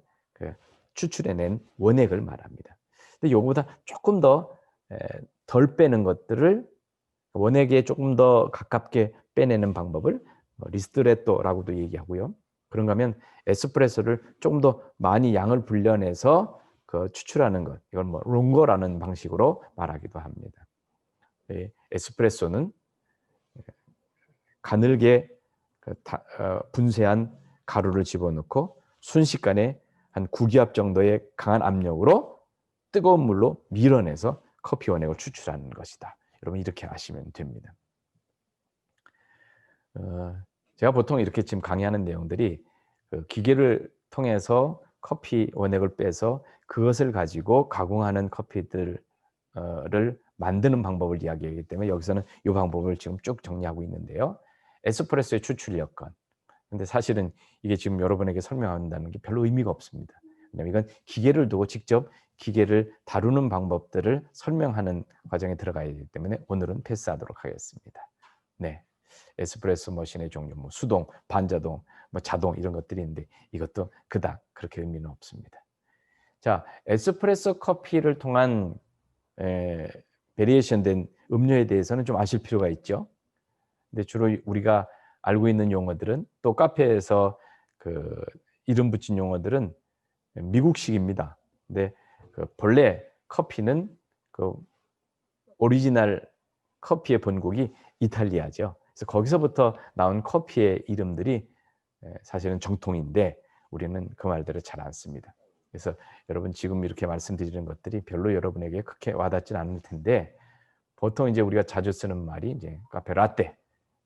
추출해낸 원액을 말합니다. 근데 이거보다 조금 더 덜 빼는 것들을 원액에 조금 더 가깝게 빼내는 방법을 리스트레토라고도 얘기하고요. 그런가 하면 에스프레소를 조금 더 많이 양을 불려내서 추출하는 것, 이걸 롱거라는 방식으로 말하기도 합니다. 에스프레소는 가늘게 분쇄한 가루를 집어넣고 순식간에 한 9기압 정도의 강한 압력으로 뜨거운 물로 밀어내서 커피 원액을 추출하는 것이다. 여러분 이렇게 아시면 됩니다. 제가 보통 이렇게 지금 강의하는 내용들이 기계를 통해서 커피 원액을 빼서 그것을 가지고 가공하는 커피들을 만드는 방법을 이야기하기 때문에 여기서는 이 방법을 지금 쭉 정리하고 있는데요. 에스프레소의 추출 여건. 근데 사실은 이게 지금 여러분에게 설명한다는 게 별로 의미가 없습니다. 왜냐하면 이건 기계를 두고 직접 기계를 다루는 방법들을 설명하는 과정에 들어가야 되기 때문에 오늘은 패스하도록 하겠습니다. 네, 에스프레소 머신의 종류, 뭐 수동, 반자동, 뭐 자동 이런 것들이 있는데 이것도 그닥 그렇게 의미는 없습니다. 자, 에스프레소 커피를 통한 베리에이션된 음료에 대해서는 좀 아실 필요가 있죠. 근데 주로 우리가 알고 있는 용어들은 또 카페에서 이름 붙인 용어들은 미국식입니다. 근데 본래 커피는 오리지널 커피의 본국이 이탈리아죠. 그래서 거기서부터 나온 커피의 이름들이 사실은 정통인데 우리는 그 말들을 잘 안 씁니다. 그래서 여러분 지금 이렇게 말씀드리는 것들이 별로 여러분에게 그렇게 와닿진 않을 텐데 보통 이제 우리가 자주 쓰는 말이 이제 카페 라떼.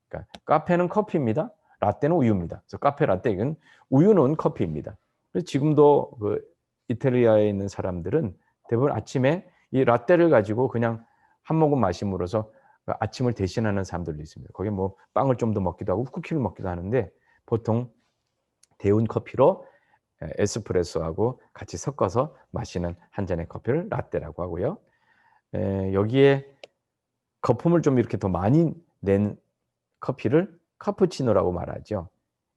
그러니까 카페는 커피입니다. 라떼는 우유입니다. 그래서 카페 라떼 이건 우유는 커피입니다. 그래서 지금도 이탈리아에 있는 사람들은 대부분 아침에 이 라떼를 가지고 그냥 한 모금 마심으로써 아침을 대신하는 사람들도 있습니다. 거기에 뭐 빵을 좀 더 먹기도 하고 쿠키를 먹기도 하는데 보통 데운 커피로 에스프레소하고 같이 섞어서 마시는 한 잔의 커피를 라떼라고 하고요. 여기에 거품을 좀 이렇게 더 많이 낸 커피를 카푸치노라고 말하죠.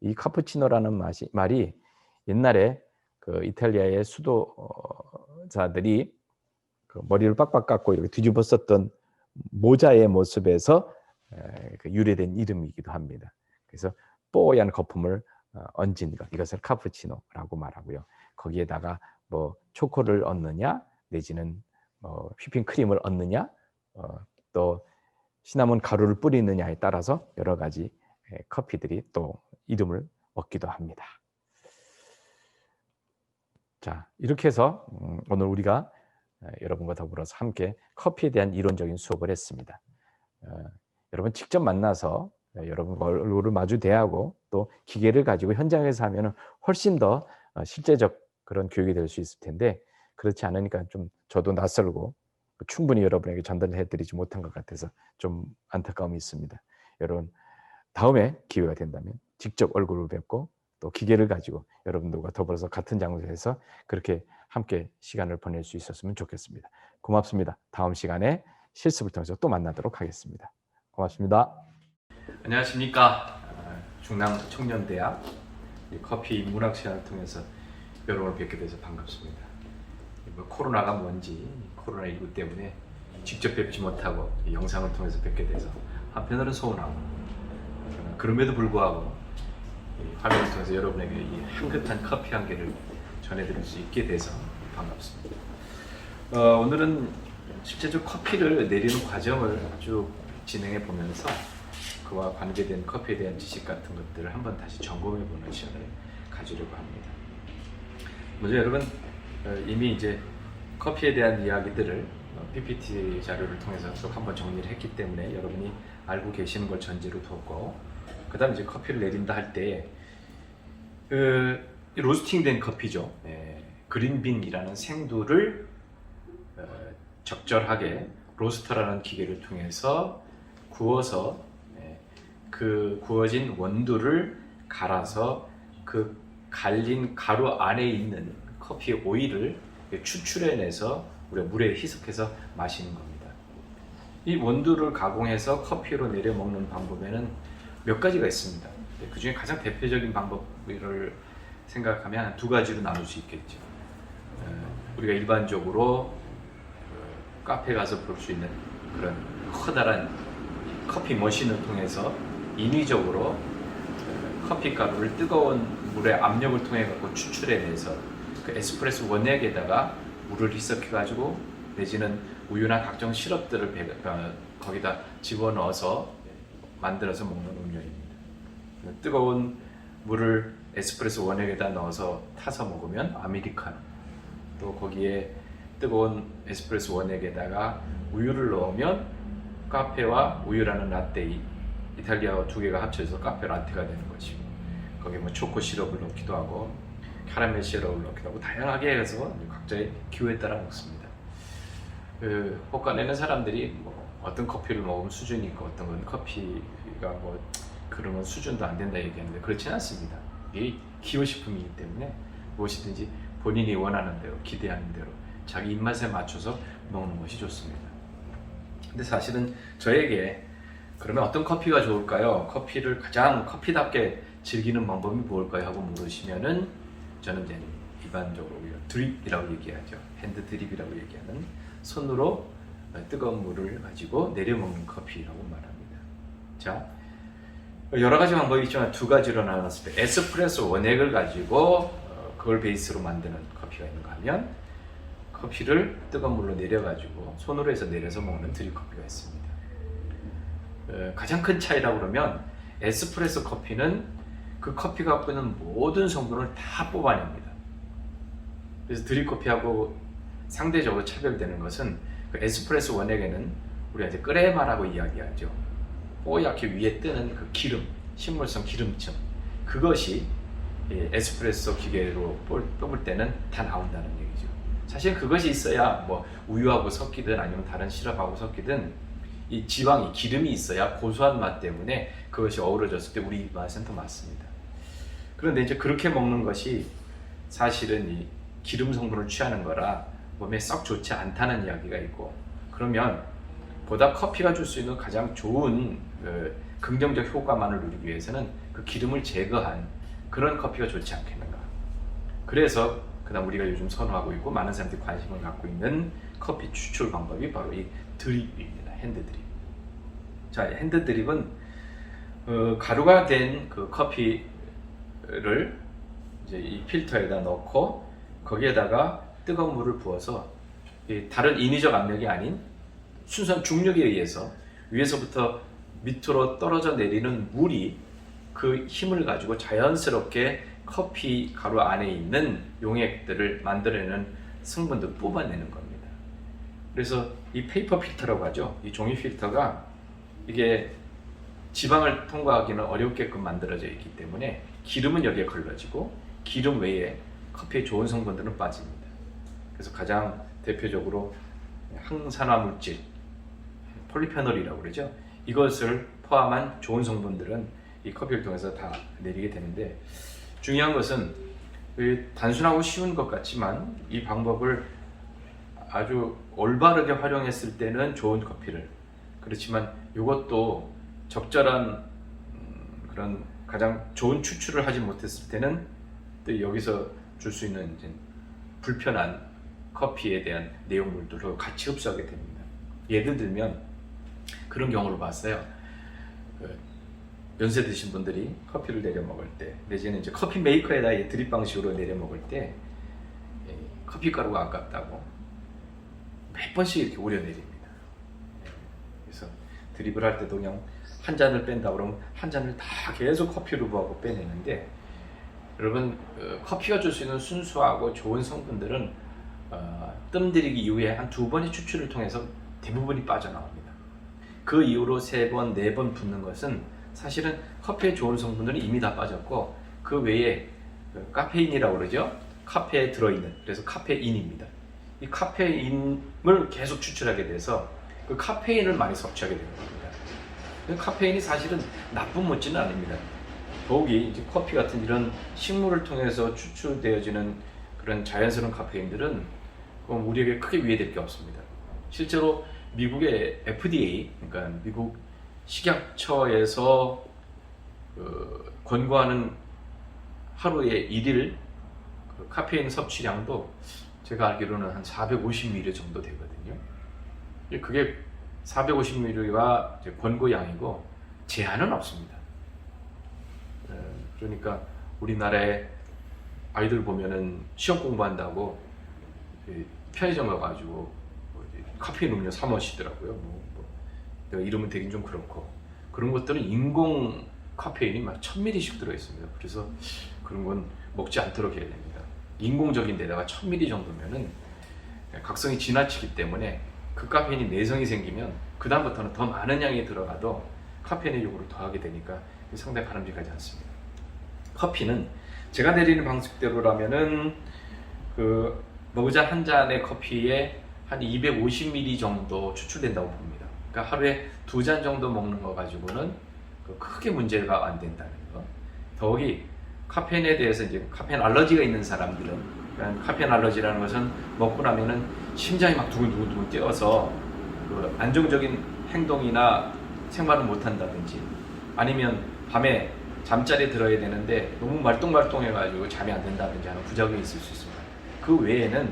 이 카푸치노라는 말이 옛날에 이탈리아의 수도자들이 머리를 빡빡 깎고 이렇게 뒤집어 썼던 모자의 모습에서 유래된 이름이기도 합니다. 그래서 뽀얀 거품을 얹은 것, 이것을 카푸치노라고 말하고요. 거기에다가 뭐 초코를 얹느냐, 내지는 휘핑크림을 얹느냐, 또 시나몬 가루를 뿌리느냐에 따라서 여러 가지 커피들이 또 이름을 얻기도 합니다. 자, 이렇게 해서 오늘 우리가 여러분과 더불어서 함께 커피에 대한 이론적인 수업을 했습니다. 여러분 직접 만나서 여러분과 얼굴을 마주 대하고 또 기계를 가지고 현장에서 하면 훨씬 더 실제적 그런 교육이 될 수 있을 텐데 그렇지 않으니까 좀 저도 낯설고 충분히 여러분에게 전달을 해드리지 못한 것 같아서 좀 안타까움이 있습니다. 여러분 다음에 기회가 된다면 직접 얼굴을 뵙고 또 기계를 가지고 여러분들과 더불어서 같은 장소에서 그렇게 함께 시간을 보낼 수 있었으면 좋겠습니다. 고맙습니다. 다음 시간에 실습을 통해서 또 만나도록 하겠습니다. 고맙습니다. 안녕하십니까. 중랑 청년대학 커피 문학 시간을 통해서 여러분을 뵙게 돼서 반갑습니다. 코로나가 뭔지 코로나19 때문에 직접 뵙지 못하고 영상을 통해서 뵙게 돼서 한편으로는 서운하고 그럼에도 불구하고 화면을 통해서 여러분에게 이 향긋한 커피 한 개를 전해드릴 수 있게 돼서 반갑습니다. 오늘은 실제적으로 커피를 내리는 과정을 쭉 진행해 보면서 그와 관계된 커피에 대한 지식 같은 것들을 한번 다시 점검해 보는 시간을 가지려고 합니다. 먼저 여러분 이미 이제 커피에 대한 이야기들을 PPT 자료를 통해서 쭉 한번 정리를 했기 때문에 여러분이 알고 계시는 걸 전제로 두고 그 다음에 이제 커피를 내린다 할 때 로스팅된 커피죠. 그린빈이라는 생두를 적절하게 로스터라는 기계를 통해서 구워서 그 구워진 원두를 갈아서 그 갈린 가루 안에 있는 커피 오일을 추출해내서 우리가 물에 희석해서 마시는 겁니다. 이 원두를 가공해서 커피로 내려 먹는 방법에는 몇 가지가 있습니다. 그 중에 가장 대표적인 방법을 생각하면 두 가지로 나눌 수 있겠죠. 우리가 일반적으로 카페 가서 볼 수 있는 그런 커다란 커피 머신을 통해서 인위적으로 커피 가루를 뜨거운 물의 압력을 통해 갖고 추출해내서 그 에스프레소 원액에다가 물을 희석해 가지고 내지는 우유나 각종 시럽들을 거기다 집어넣어서 만들어서 먹는 음료입니다. 뜨거운 물을 에스프레소 원액에다 넣어서 타서 먹으면 아메리카노, 또 거기에 뜨거운 에스프레소 원액에다가 우유를 넣으면 카페와 우유라는 라떼, 이탈리아어 두 개가 합쳐져서 카페 라떼가 되는 것이고, 거기에 뭐 초코 시럽을 넣기도 하고 카라멜 시럽을 넣기도 하고 다양하게 해서 각자의 기호에 따라 먹습니다. 호가 내는 사람들이 뭐 어떤 커피를 먹으면 수준이 있고 어떤 건 커피가 뭐 그러면 수준도 안 된다 얘기하는데 그렇지는 않습니다. 이게 기호식품이기 때문에 무엇이든지 본인이 원하는 대로, 기대하는 대로 자기 입맛에 맞춰서 먹는 것이 좋습니다. 근데 사실은 저에게 그러면 어떤 커피가 좋을까요? 커피를 가장 커피답게 즐기는 방법이 뭘까요? 하고 물으시면은 저는 이제 일반적으로 드립이라고 얘기하죠. 핸드 드립이라고 얘기하는 손으로 뜨거운 물을 가지고 내려 먹는 커피라고 말합니다. 자, 여러 가지 방법이 있지만 두 가지로 나눴을 때 에스프레소 원액을 가지고 그걸 베이스로 만드는 커피가 있는가 하면 커피를 뜨거운 물로 내려가지고 손으로 해서 내려서 먹는 드립 커피가 있습니다. 가장 큰 차이라고 그러면 에스프레소 커피는 그 커피가 갖고 있는 모든 성분을 다 뽑아냅니다. 그래서 드립 커피하고 상대적으로 차별되는 것은 그 에스프레소 원액에는 우리가 이제 크레마라고 이야기하죠. 뽀얗게 위에 뜨는 그 기름, 식물성 기름층, 그것이 에스프레소 기계로 뽑을 때는 다 나온다는 얘기죠. 사실 그것이 있어야 뭐 우유하고 섞이든 아니면 다른 시럽하고 섞이든 이 지방이, 기름이 있어야 고소한 맛 때문에 그것이 어우러졌을 때 우리 입맛은 더 맞습니다. 그런데 이제 그렇게 먹는 것이 사실은 이 기름 성분을 취하는 거라 몸에 썩 좋지 않다는 이야기가 있고, 그러면 보다 커피가 줄 수 있는 가장 좋은 긍정적 효과만을 누리기 위해서는 그 기름을 제거한 그런 커피가 좋지 않겠는가. 그래서 그다음 우리가 요즘 선호하고 있고 많은 사람들이 관심을 갖고 있는 커피 추출 방법이 바로 이 드립입니다. 핸드 드립. 자, 핸드 드립은 가루가 된 그 커피를 이제 이 필터에다 넣고 거기에다가 뜨거운 물을 부어서 다른 인위적 압력이 아닌 순수한 중력에 의해서 위에서부터 밑으로 떨어져 내리는 물이 그 힘을 가지고 자연스럽게 커피 가루 안에 있는 용액들을 만들어내는 성분들을 뽑아내는 겁니다. 그래서 이 페이퍼 필터라고 하죠. 이 종이 필터가 이게 지방을 통과하기는 어렵게끔 만들어져 있기 때문에 기름은 여기에 걸러지고 기름 외에 커피에 좋은 성분들은 빠집니다. 그래서 가장 대표적으로 항산화 물질, 폴리페놀이라고 그러죠. 이것을 포함한 좋은 성분들은 이 커피를 통해서 다 내리게 되는데, 중요한 것은 단순하고 쉬운 것 같지만 이 방법을 아주 올바르게 활용했을 때는 좋은 커피를, 그렇지만 이것도 적절한 그런 가장 좋은 추출을 하지 못했을 때는 또 여기서 줄 수 있는 이제 불편한 커피에 대한 내용물들을 같이 흡수하게 됩니다. 예를 들면 그런 경우를 봤어요. 연세 드신 분들이 커피를 내려 먹을 때, 내지는 이제 커피 메이커에다 드립 방식으로 내려 먹을 때 커피 가루가 아깝다고 몇 번씩 이렇게 우려내립니다. 그래서 드립을 할 때도 그냥 한 잔을 뺀다 그러면 한 잔을 다 계속 커피로 부하고 빼내는데, 여러분 커피가 줄 수 있는 순수하고 좋은 성분들은 뜸들이기 이후에 한 2번의 추출을 통해서 대부분이 빠져나옵니다. 그 이후로 3번, 4번 붓는 것은 사실은 커피에 좋은 성분들은 이미 다 빠졌고, 그 외에 카페인이라고 그러죠. 카페에 들어있는, 그래서 카페인입니다. 이 카페인을 계속 추출하게 돼서 그 카페인을 많이 섭취하게 되는 겁니다. 카페인이 사실은 나쁜 물질은 아닙니다. 더욱이 이제 커피 같은 이런 식물을 통해서 추출되어지는 그런 자연스러운 카페인들은 우리에게 크게 위해될 게 없습니다. 실제로 미국의 FDA, 그러니까 미국 식약처에서 권고하는 하루에 1일 카페인 섭취량도 제가 알기로는 한 450ml 정도 되거든요. 그게 450ml가 권고량이고 제한은 없습니다. 그러니까 우리나라에 아이들 보면은 시험 공부한다고 편의점 가가지고 카페인 음료 사 마시더라고요. 이름은 되긴 좀 그렇고, 그런 것들은 인공 카페인이 막 1000ml씩 들어있습니다. 그래서 그런 건 먹지 않도록 해야 됩니다. 인공적인 데다가 1000ml 정도면은 각성이 지나치기 때문에 그 카페인이 내성이 생기면 그 다음부터는 더 많은 양이 들어가도 카페인의 요구를 더하게 되니까 상당히 바람직하지 않습니다. 커피는 제가 내리는 방식대로라면은 그 머그잔 한 잔의 커피에 한 250ml 정도 추출된다고 봅니다. 그러니까 하루에 2잔 정도 먹는 거 가지고는 크게 문제가 안 된다는 거. 더욱이 카페인에 대해서 이제 카페인 알러지가 있는 사람들은, 그러니까 카페인 알러지라는 것은 먹고 나면은 심장이 막 두근두근 뛰어서 그 안정적인 행동이나 생활을 못 한다든지, 아니면 밤에 잠자리에 들어야 되는데 너무 말똥말똥해가지고 잠이 안 된다든지 하는 부작용이 있을 수 있습니다. 그 외에는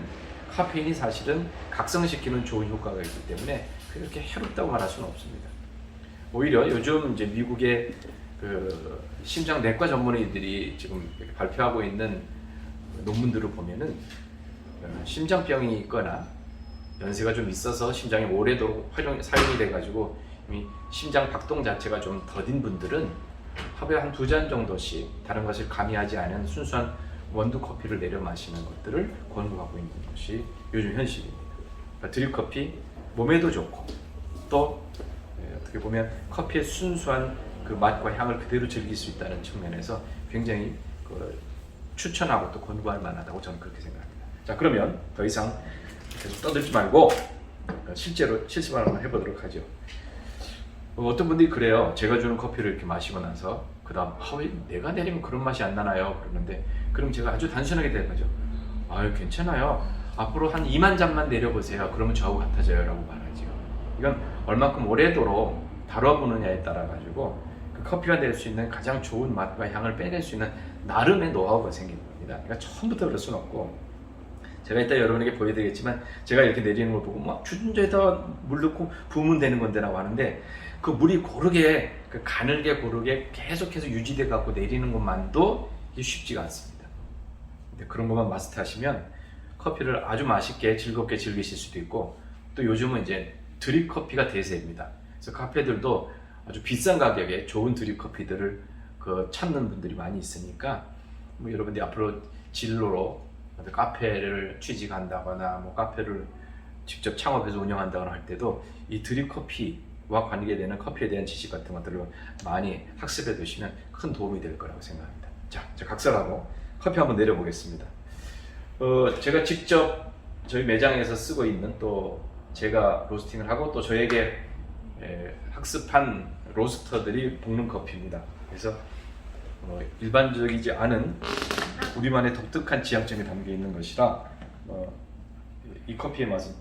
카페인이 사실은 각성시키는 좋은 효과가 있기 때문에 그렇게 해롭다고 말할 수는 없습니다. 오히려 요즘 이제 미국의 그 심장 내과 전문의들이 지금 발표하고 있는 논문들을 보면은 심장병이 있거나 연세가 좀 있어서 심장이 오래도록 사용이 돼가지고 이미 심장 박동 자체가 좀 더딘 분들은 하루에 한 2잔 정도씩 다른 것을 가미하지 않은 순수한 원두 커피를 내려 마시는 것들을 권고하고 있는 것이 요즘 현실입니다. 그러니까 드립커피 몸에도 좋고, 또 어떻게 보면 커피의 순수한 그 맛과 향을 그대로 즐길 수 있다는 측면에서 굉장히 추천하고 또 권고할 만하다고 저는 그렇게 생각합니다. 자, 그러면 더 이상 계속 떠들지 말고 실제로 실습을 한번 해보도록 하죠. 어떤 분들이 그래요. 제가 주는 커피를 이렇게 마시고 나서 그 다음 왜 내가 내리면 그런 맛이 안 나나요? 그러는데, 그럼 제가 아주 단순하게 대답하죠. 아유, 괜찮아요. 앞으로 한 2만 잔만 내려보세요. 그러면 저하고 같아져요 라고 말하죠. 이건 얼만큼 오래도록 다뤄보느냐에 따라 가지고 그 커피가 낼 수 있는 가장 좋은 맛과 향을 빼낼 수 있는 나름의 노하우가 생기는 겁니다. 그러니까 처음부터 그럴 수는 없고, 제가 이따 여러분에게 보여드리겠지만 제가 이렇게 내리는 걸 보고 막 주전자에다가 물 넣고 부으면 되는 건데라고 하는데, 그 물이 고르게 그 가늘게 고르게 계속해서 유지돼 갖고 내리는 것만도 이게 쉽지가 않습니다. 근데 그런 것만 마스터하시면 커피를 아주 맛있게 즐겁게 즐기실 수도 있고, 또 요즘은 이제 드립 커피가 대세입니다. 그래서 카페들도 아주 비싼 가격에 좋은 드립 커피들을 찾는 분들이 많이 있으니까, 뭐 여러분들이 앞으로 진로로 카페를 취직한다거나 뭐 카페를 직접 창업해서 운영한다거나 할 때도 이 드립 커피와 관계되는 커피에 대한 지식 같은 것들을 많이 학습해 두시면 큰 도움이 될 거라고 생각합니다. 자, 각설하고 커피 한번 내려보겠습니다. 제가 직접 저희 매장에서 쓰고 있는, 또 제가 로스팅을 하고 또 저에게 학습한 로스터들이 볶는 커피입니다. 그래서 일반적이지 않은 우리만의 독특한 지향점이 담겨 있는 것이라 이 커피의 맛은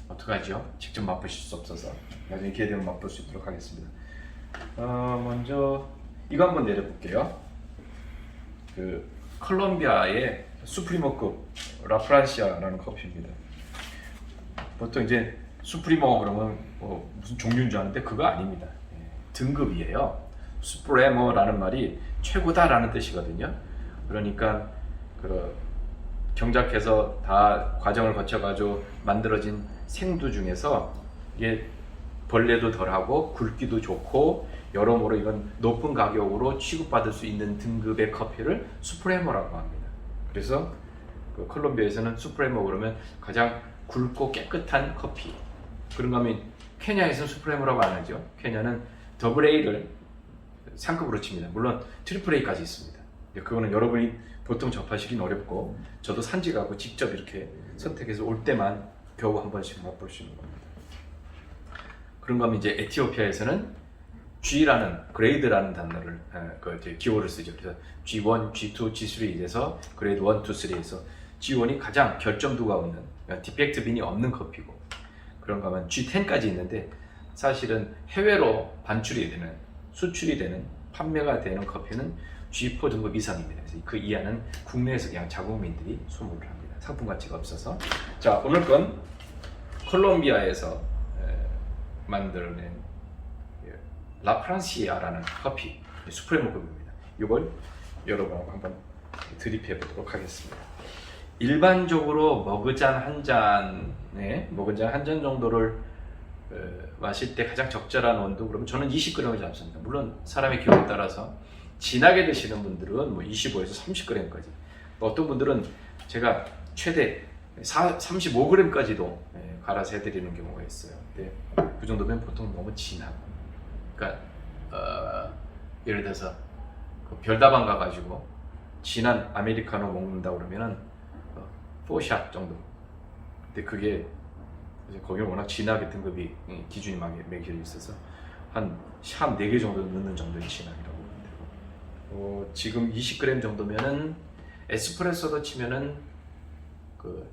어떡하죠? 직접 맛보실 수 없어서 나중에 기회 되면 맛볼 수 있도록 하겠습니다. 먼저 이거 한번 내려볼게요. 그 콜롬비아의 수프리모급 라프란시아라는 커피입니다. 보통 이제 수프리모 그러면 무슨 종류인 줄 아는데 그거 아닙니다. 등급이에요. 수프레모라는 말이 최고다라는 뜻이거든요. 그러니까 경작해서 다 과정을 거쳐가지고 만들어진 생두 중에서 이게 벌레도 덜하고 굵기도 좋고 여러모로 이건 높은 가격으로 취급받을 수 있는 등급의 커피를 수프레모라고 합니다. 그래서 콜롬비아에서는 수프레모 그러면 가장 굵고 깨끗한 커피. 그런가 하면 케냐에서는 수프레모라고 안 하죠. 케냐는 더블 A를 상급으로 칩니다. 물론 트리플 A까지 있습니다. 그거는 여러분이 보통 접하시긴 어렵고, 저도 산지 가고 직접 이렇게 선택해서 올 때만 겨우 한 번씩 맛볼 수 있는 겁니다. 그런가 하면 이제 에티오피아에서는 G라는 그레이드라는 단어를 기호를 쓰죠. 그래서 G1, G2, G3에서 그레이드 1, 2, 3에서 G1이 가장 결점도가 없는, 디펙트 빈이 없는 커피고, 그런가 하면 G10까지 있는데 사실은 해외로 반출이 되는, 수출이 되는, 판매가 되는 커피는 G4 등급 이상입니다. 그래서 그 이하는 국내에서 그냥 자국민들이 소모를 합니다. 상품 가치가 없어서. 자, 오늘 건 콜롬비아에서 만들어낸 라프란시아라는 커피 수프레모급입니다. 이걸 여러분하고 한번 드립해 보도록 하겠습니다. 일반적으로 머그잔 한 잔 정도를 마실 때 가장 적절한 온도 그러면 저는 20g을 잡습니다. 물론 사람의 기호에 따라서 진하게 드시는 분들은 뭐 25에서 30g까지, 어떤 분들은 제가 최대 35g까지도 갈아서 해드리는 경우가 있어요. 근데 그 정도면 보통 너무 진하고, 그러니까 예를 들어서 그 별다방 가가지고 진한 아메리카노 먹는다 그러면은 4샷 정도. 근데 그게 이제 거기는 워낙 진하게 등급이 기준이 매겨져 있어서 한 샷 4개 정도 넣는 정도의 진함이라고 보면 되고, 지금 20g 정도면은 에스프레소로 치면은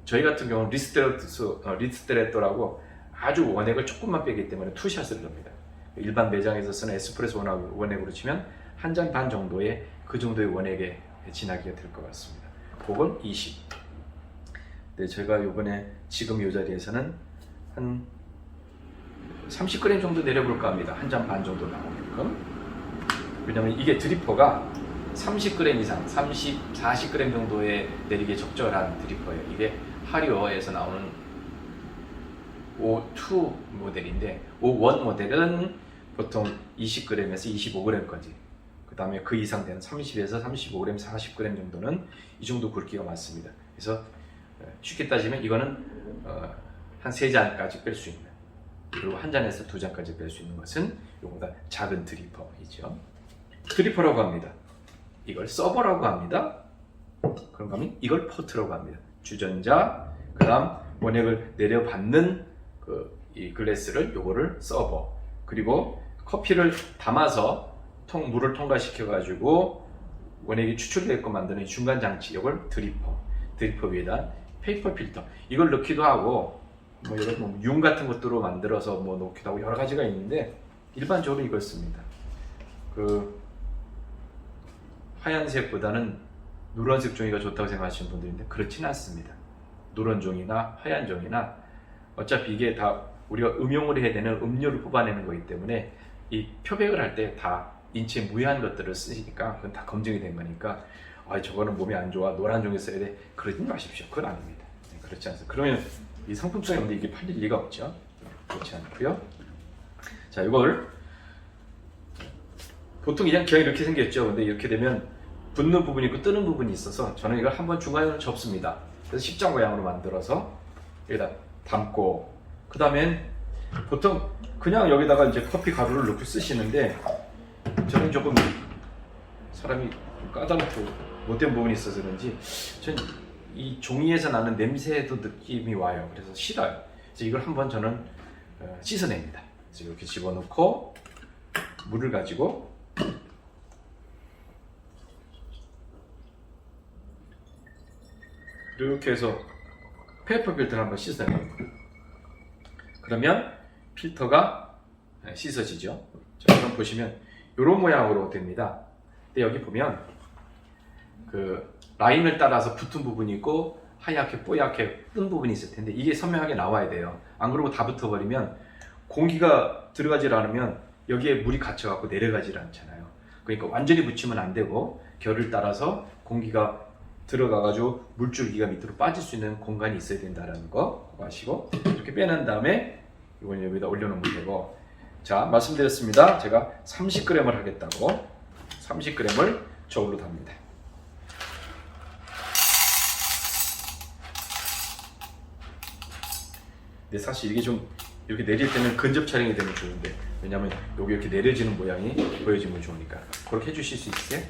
저희 같은 경우는 리스트레토라고 아주 원액을 조금만 빼기 때문에 투샷을 넣습니다. 일반 매장에서 쓰는 에스프레소 원액으로 치면 한 잔 반 정도의 그 정도의 원액에 진하기가 될 것 같습니다. 그건 20. 네, 제가 이번에 지금 이 자리에서는 한 30g 정도 내려볼까 합니다. 한 잔 반 정도 나오게끔. 왜냐면 이게 드리퍼가 30g 이상, 40g 정도에 내리기에 적절한 드리퍼예요. 이게 하리오에서 나오는 O2 모델인데, O1 모델은 보통 20g에서 25g까지, 그 다음에 그 이상 되는 30에서 35g, 40g 정도는 이 정도 굵기가 맞습니다. 그래서 쉽게 따지면 이거는 한 3잔까지 뺄 수 있는, 그리고 한 잔에서 2잔까지 뺄 수 있는 것은 이거보다 작은 드리퍼이죠. 드리퍼라고 합니다. 이걸 서버라고 합니다. 그런가 하면 이걸 포트라고 합니다. 주전자, 그 다음 원액을 내려받는 이 글래스를, 요거를 서버, 그리고 커피를 담아서 물을 통과시켜 가지고 원액이 추출되게끔 만드는 중간 장치, 이걸 드리퍼 위에다 페이퍼 필터, 이걸 넣기도 하고, 뭐 여러 융 같은 것들로 만들어서 뭐 넣기도 하고 여러 가지가 있는데, 일반적으로 이걸 씁니다. 하얀색보다는 누런색 종이가 좋다고 생각하시는 분들인데 그렇지는 않습니다. 누런 종이나 하얀 종이나 어차피 이게 다 우리가 음용을 해야 되는 음료를 뽑아내는 거기 때문에 이 표백을 할 때 다 인체에 무해한 것들을 쓰시니까 그건 다 검증이 된 거니까 저거는 몸에 안 좋아, 노란 종이 써야 돼, 그러지 마십시오. 그건 아닙니다. 그렇지 않습니다. 그러면 이 상품성이 없는데 이게 팔릴 리가 없죠. 그렇지 않고요. 자, 이걸 보통 그냥 이렇게 생겼죠. 근데 이렇게 되면 붙는 부분이 있고 뜨는 부분이 있어서 저는 이걸 한번 중간으로 접습니다. 그래서 십자 모양으로 만들어서 여기다 담고, 그 다음엔 보통 그냥 여기다가 이제 커피 가루를 넣고 쓰시는데, 저는 조금 사람이 까다롭고 못된 부분이 있어서 그런지 전 이 종이에서 나는 냄새도 느낌이 와요. 그래서 싫어요. 그래서 이걸 한번 저는 씻어냅니다. 그래서 이렇게 집어넣고 물을 가지고 이렇게 해서 페이퍼 필터를 한번 씻어내요. 그러면 필터가 씻어지죠. 자, 그럼 보시면 이런 모양으로 됩니다. 근데 여기 보면 라인을 따라서 붙은 부분이 있고 하얗게 뽀얗게 뜬 부분이 있을 텐데, 이게 선명하게 나와야 돼요. 안 그러고 다 붙어버리면 공기가 들어가질 않으면 여기에 물이 갇혀갖고 내려가질 않잖아요. 그러니까 완전히 붙이면 안 되고 결을 따라서 공기가 들어가가지고 물줄기가 밑으로 빠질 수 있는 공간이 있어야 된다는 거 그거 아시고, 이렇게 빼낸 다음에 이건 여기다 올려놓으면 되고, 자, 말씀드렸습니다. 제가 30g을 하겠다고 30g을 저울로 답니다. 근데 사실 이게 좀 이렇게 내릴 때는 근접 촬영이 되면 좋은데, 왜냐면 여기 이렇게 내려지는 모양이 보여지면 좋으니까 그렇게 해주실 수 있어요?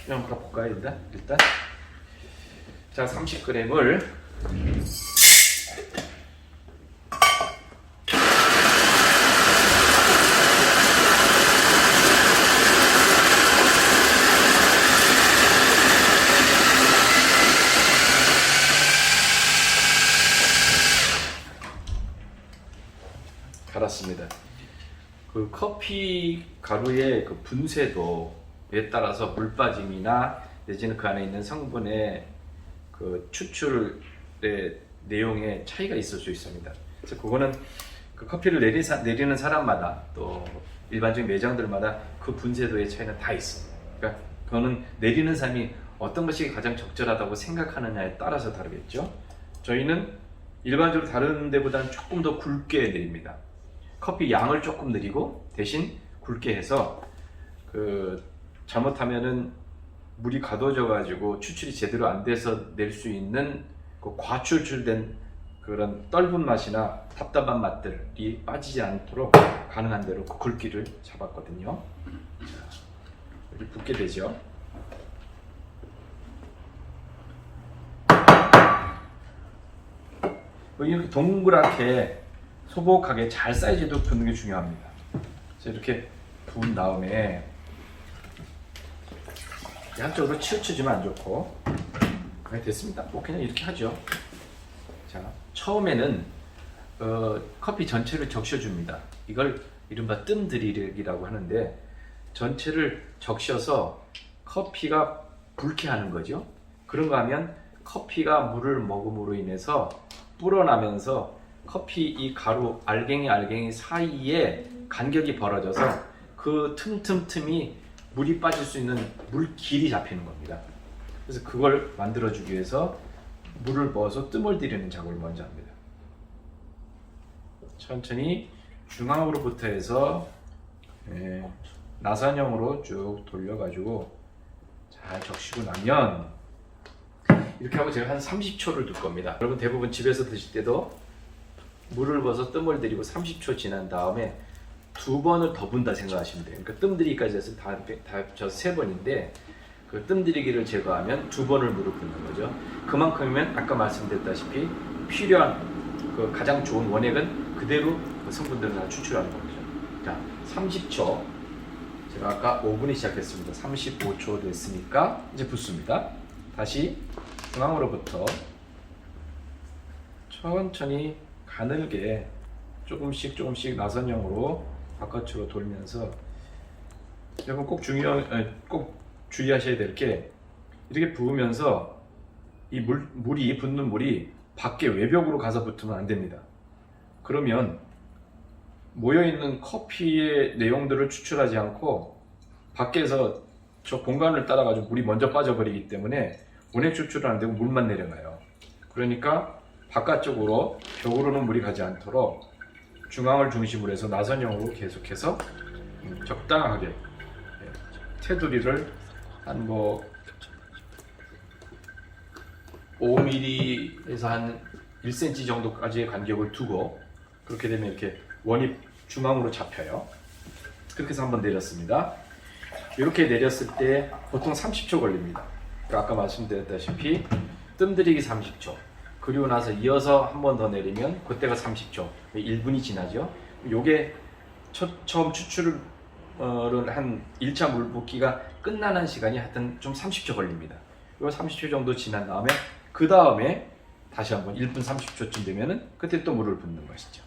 그냥 한번 볼까요? 일단 자, 30g을 갈았습니다. 그 커피 가루의 그 분쇄도에 따라서 물 빠짐이나 내지는 그 안에 있는 성분의 그 추출의 내용에 차이가 있을 수 있습니다. 그래서 그거는 그 커피를 내리는 사람마다 또 일반적인 매장들마다 그 분쇄도의 차이는 다 있습니다. 그러니까 그거는 내리는 사람이 어떤 것이 가장 적절하다고 생각하느냐에 따라서 다르겠죠. 저희는 일반적으로 다른 데보다는 조금 더 굵게 내립니다. 커피 양을 조금 늘리고 대신 굵게 해서 잘못하면은 물이 가둬져 가지고 추출이 제대로 안 돼서 낼 수 있는 그 과추출된 그런 떫은 맛이나 답답한 맛들이 빠지지 않도록 가능한 대로 그 굵기를 잡았거든요. 자, 이렇게 붓게 되죠. 이렇게 동그랗게 소복하게 잘 사이즈도 붓는 게 중요합니다. 그래서 이렇게 부은 다음에 양쪽으로 치우쳐주면 안 좋고. 네, 됐습니다. 뭐 그냥 이렇게 하죠. 자, 처음에는 커피 전체를 적셔줍니다. 이걸 이른바 뜸 들이기라고 하는데 전체를 적셔서 커피가 불쾌하는 거죠. 그런가 하면 커피가 물을 먹음으로 인해서 불어나면서 커피 이 가루 알갱이 사이에 간격이 벌어져서 그 틈이 물이 빠질 수 있는 물길이 잡히는 겁니다. 그래서 그걸 만들어주기 위해서 물을 부어서 뜸을 들이는 작업을 먼저 합니다. 천천히 중앙으로부터 해서 나선형으로 쭉 돌려가지고 잘 적시고 나면 이렇게 하고 제가 한 30초를 둘 겁니다. 여러분 대부분 집에서 드실 때도 물을 부어서 뜸을 들이고 30초 지난 다음에 2번을 더 분다 생각하시면 돼요. 그러니까 뜸 들이기까지 해서 다 합쳐서 3번인데 그 뜸 들이기를 제거하면 2번을 물을 붓는 거죠. 그만큼이면 아까 말씀드렸다시피 필요한 그 가장 좋은 원액은 그대로 그 성분들을 다 추출하는 거죠. 자, 30초. 제가 아까 5분이 시작했습니다. 35초 됐으니까 이제 붓습니다. 다시 중앙으로부터 천천히 가늘게 조금씩 나선형으로 바깥으로 돌면서 여러분 꼭 주의하셔야 될 게 이렇게 부으면서 이 물이 붓는 물이 밖에 외벽으로 가서 붙으면 안 됩니다. 그러면 모여있는 커피의 내용들을 추출하지 않고 밖에서 저 공간을 따라 가지고 물이 먼저 빠져버리기 때문에 원액 추출은 안 되고 물만 내려가요. 그러니까 바깥쪽으로 벽으로는 물이 가지 않도록 중앙을 중심으로 해서 나선형으로 계속해서 적당하게 테두리를 한 5mm에서 한 1cm 정도까지의 간격을 두고 그렇게 되면 이렇게 원이 중앙으로 잡혀요. 그렇게 해서 한번 내렸습니다. 이렇게 내렸을 때 보통 30초 걸립니다. 아까 말씀드렸다시피 뜸 들이기 30초 그리고 나서 이어서 한 번 더 내리면 그때가 30초 1분이 지나죠. 요게 처음 추출을 한 1차 물 붓기가 끝나는 시간이 하여튼 좀 30초 걸립니다. 요 30초 정도 지난 다음에 그 다음에 다시 한번 1분 30초쯤 되면은 그때 또 물을 붓는 것이죠.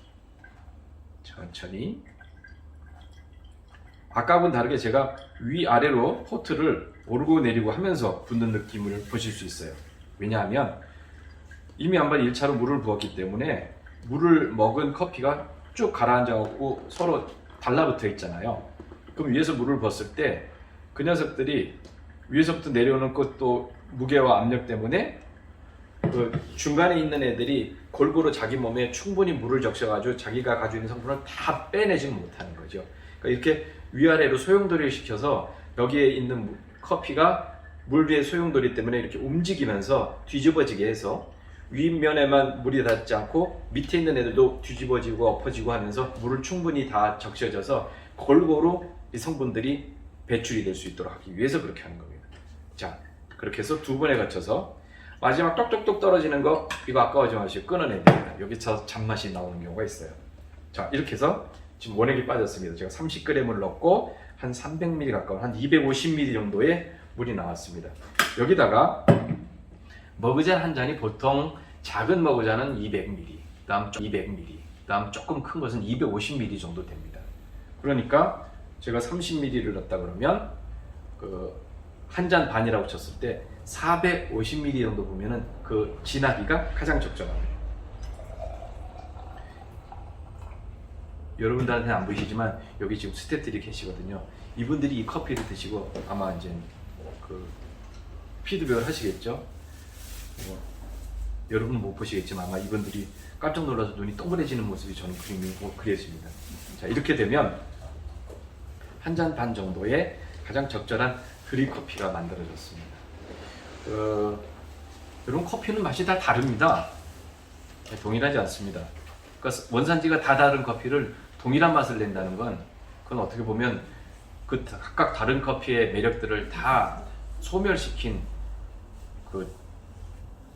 천천히. 아까하고는 다르게 제가 위아래로 포트를 오르고 내리고 하면서 붓는 느낌을 보실 수 있어요. 왜냐하면 이미 한번 1차로 물을 부었기 때문에 물을 먹은 커피가 쭉 가라앉아갖고 서로 달라붙어 있잖아요. 그럼 위에서 물을 부었을 때 그 녀석들이 위에서부터 내려오는 것도 무게와 압력 때문에 그 중간에 있는 애들이 골고루 자기 몸에 충분히 물을 적셔가지고 자기가 가지고 있는 성분을 다 빼내지 못하는 거죠. 그러니까 이렇게 위아래로 소용돌이를 시켜서 여기에 있는 커피가 물 위에 소용돌이 때문에 이렇게 움직이면서 뒤집어지게 해서 윗면에만 물이 닿지 않고 밑에 있는 애들도 뒤집어지고 엎어지고 하면서 물을 충분히 다 적셔져서 골고루 이 성분들이 배출이 될 수 있도록 하기 위해서 그렇게 하는 겁니다. 자, 그렇게 해서 2번에 거쳐서 마지막 똑똑똑 떨어지는 거 이거 아까워지 마시고 끊어냅니다. 여기서 잔맛이 나오는 경우가 있어요. 자, 이렇게 해서 지금 원액이 빠졌습니다. 제가 30g을 넣고 한 300ml 가까운 한 250ml 정도의 물이 나왔습니다. 여기다가 머그잔 한 잔이 보통 작은 머그잔은 200ml, 그다음 200ml, 그다음 조금 큰 것은 250ml 정도 됩니다. 그러니까 제가 30ml를 넣었다 그러면 그 한 잔 반이라고 쳤을 때 450ml 정도 보면은 그 진하기가 가장 적절합니다. 여러분들한테는 안 보이시지만 여기 지금 스태프들이 계시거든요. 이분들이 이 커피를 드시고 아마 이제 그 피드백을 하시겠죠. 여러분은 못 보시겠지만 아마 이분들이 깜짝 놀라서 눈이 동그래지는 모습이 저는 그림이 그려집니다. 자, 이렇게 되면 한 잔 반 정도의 가장 적절한 드립 커피가 만들어졌습니다. 이런 커피는 맛이 다 다릅니다. 동일하지 않습니다. 그러니까 원산지가 다 다른 커피를 동일한 맛을 낸다는 건 그건 어떻게 보면 그 각각 다른 커피의 매력들을 다 소멸시킨 그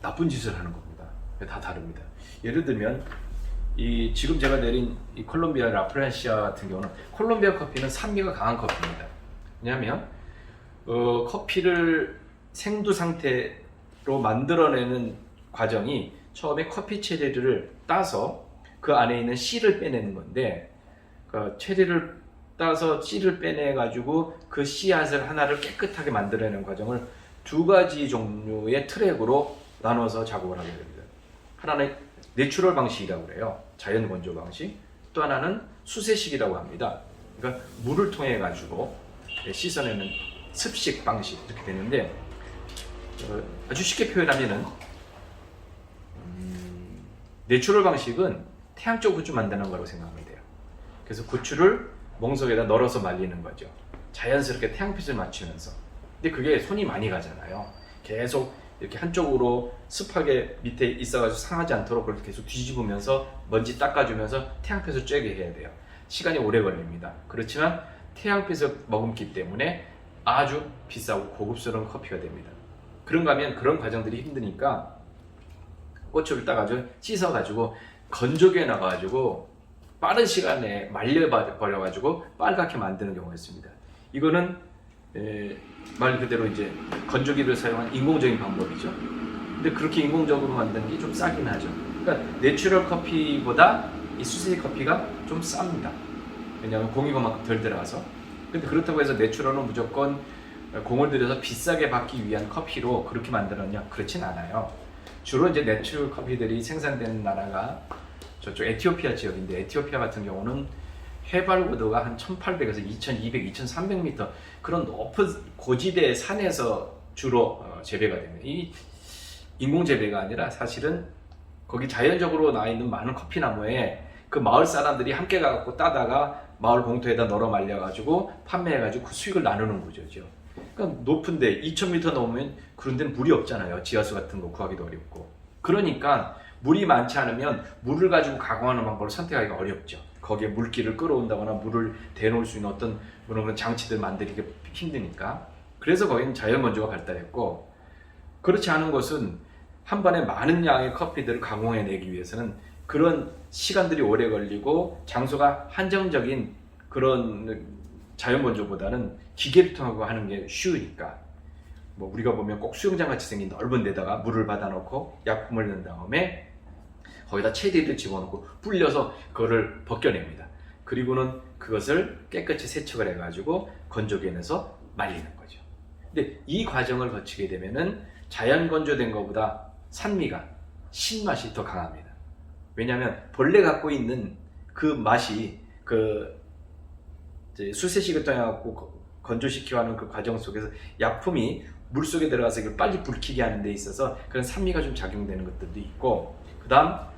나쁜 짓을 하는 겁니다. 다 다릅니다. 예를 들면 이 지금 제가 내린 이 콜롬비아 라프란시아 같은 경우는 콜롬비아 커피는 산미가 강한 커피입니다. 왜냐하면 커피를 생두 상태로 만들어내는 과정이 처음에 커피 체리를 따서 그 안에 있는 씨를 빼내는 건데 그 체리를 따서 씨를 빼내 가지고 그 씨앗을 하나를 깨끗하게 만들어내는 과정을 두 가지 종류의 트랙으로 나눠서 작업을 하게 됩니다. 하나는 내추럴 방식이라고 그래요. 자연 건조 방식. 또 하나는 수세식이라고 합니다. 그러니까 물을 통해 가지고 씻어내는 습식 방식 이렇게 되는데 아주 쉽게 표현하면은 내추럴 방식은 태양 쪽 구추 만드는 거라고 생각하면 돼요. 그래서 구추를 멍석에다 널어서 말리는 거죠. 자연스럽게 태양빛을 맞추면서. 근데 그게 손이 많이 가잖아요. 계속 이렇게 한쪽으로 습하게 밑에 있어가지고 상하지 않도록 그렇게 계속 뒤집으면서 먼지 닦아주면서 태양빛을 쬐게 해야 돼요. 시간이 오래 걸립니다. 그렇지만 태양빛을 머금기 때문에 아주 비싸고 고급스러운 커피가 됩니다. 그런가 하면 그런 과정들이 힘드니까 꽃을 따가지고 씻어가지고 건조기에 나가가지고 빠른 시간에 말려버려가지고 빨갛게 만드는 경우가 있습니다. 이거는 말 그대로 이제 건조기를 사용한 인공적인 방법이죠. 근데 그렇게 인공적으로 만드는 게 좀 싸긴 하죠. 그러니까 내추럴 커피보다 이 수세식 커피가 좀 쌉니다. 왜냐하면 공이 그만큼 덜 들어가서. 근데 그렇다고 해서 내추럴은 무조건 공을 들여서 비싸게 받기 위한 커피로 그렇게 만들었냐? 그렇진 않아요. 주로 이제 내추럴 커피들이 생산되는 나라가 저쪽 에티오피아 지역인데 에티오피아 같은 경우는 해발 고도가 한 1800에서 2200, 2300m 그런 높은 고지대 산에서 주로 재배가 됩니다. 이 인공 재배가 아니라 사실은 거기 자연적으로 나 있는 많은 커피 나무에 그 마을 사람들이 함께 가갖고 따다가 마을 봉투에다 널어 말려가지고 판매해가지고 그 수익을 나누는 구조죠. 그러니까 높은데 2000m 넘으면 그런 데는 물이 없잖아요. 지하수 같은 거 구하기도 어렵고. 그러니까 물이 많지 않으면 물을 가지고 가공하는 방법을 선택하기가 어렵죠. 거기에 물기를 끌어온다거나 물을 대놓을 수 있는 어떤 그런 장치들 만들기가 힘드니까. 그래서 거기는 자연 건조가 발달했고, 그렇지 않은 곳은 한 번에 많은 양의 커피들을 가공해내기 위해서는 그런 시간들이 오래 걸리고 장소가 한정적인 그런 자연 건조보다는 기계를 통하고 하는 게 쉬우니까, 뭐 우리가 보면 꼭 수영장 같이 생긴 넓은 데다가 물을 받아놓고 약품을 넣은 다음에 거기다 체리를 집어넣고 불려서 그거를 벗겨냅니다. 그리고는 그것을 깨끗이 세척을 해가지고 건조기에 넣어서 말리는 거죠. 근데 이 과정을 거치게 되면은 자연 건조된 것보다 산미가 신맛이 더 강합니다. 왜냐하면 본래 갖고 있는 그 맛이 그 수세식을 통해 갖고 건조시키고 하는 그 과정 속에서 약품이 물 속에 들어가서 이걸 빨리 불키게 하는 데 있어서 그런 산미가 좀 작용되는 것들도 있고, 그 다음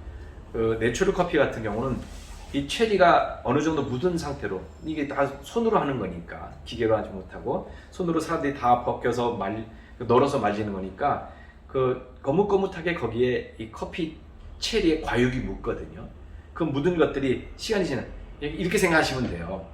내추럴 커피 같은 경우는 이 체리가 어느 정도 묻은 상태로, 이게 다 손으로 하는 거니까 기계로 하지 못하고 손으로 사람들이 다 벗겨서 널어서 말리는 거니까 그 거뭇거뭇하게 거기에 이 커피 체리에 과육이 묻거든요. 그 묻은 것들이 시간이 지나면 이렇게 생각하시면 돼요.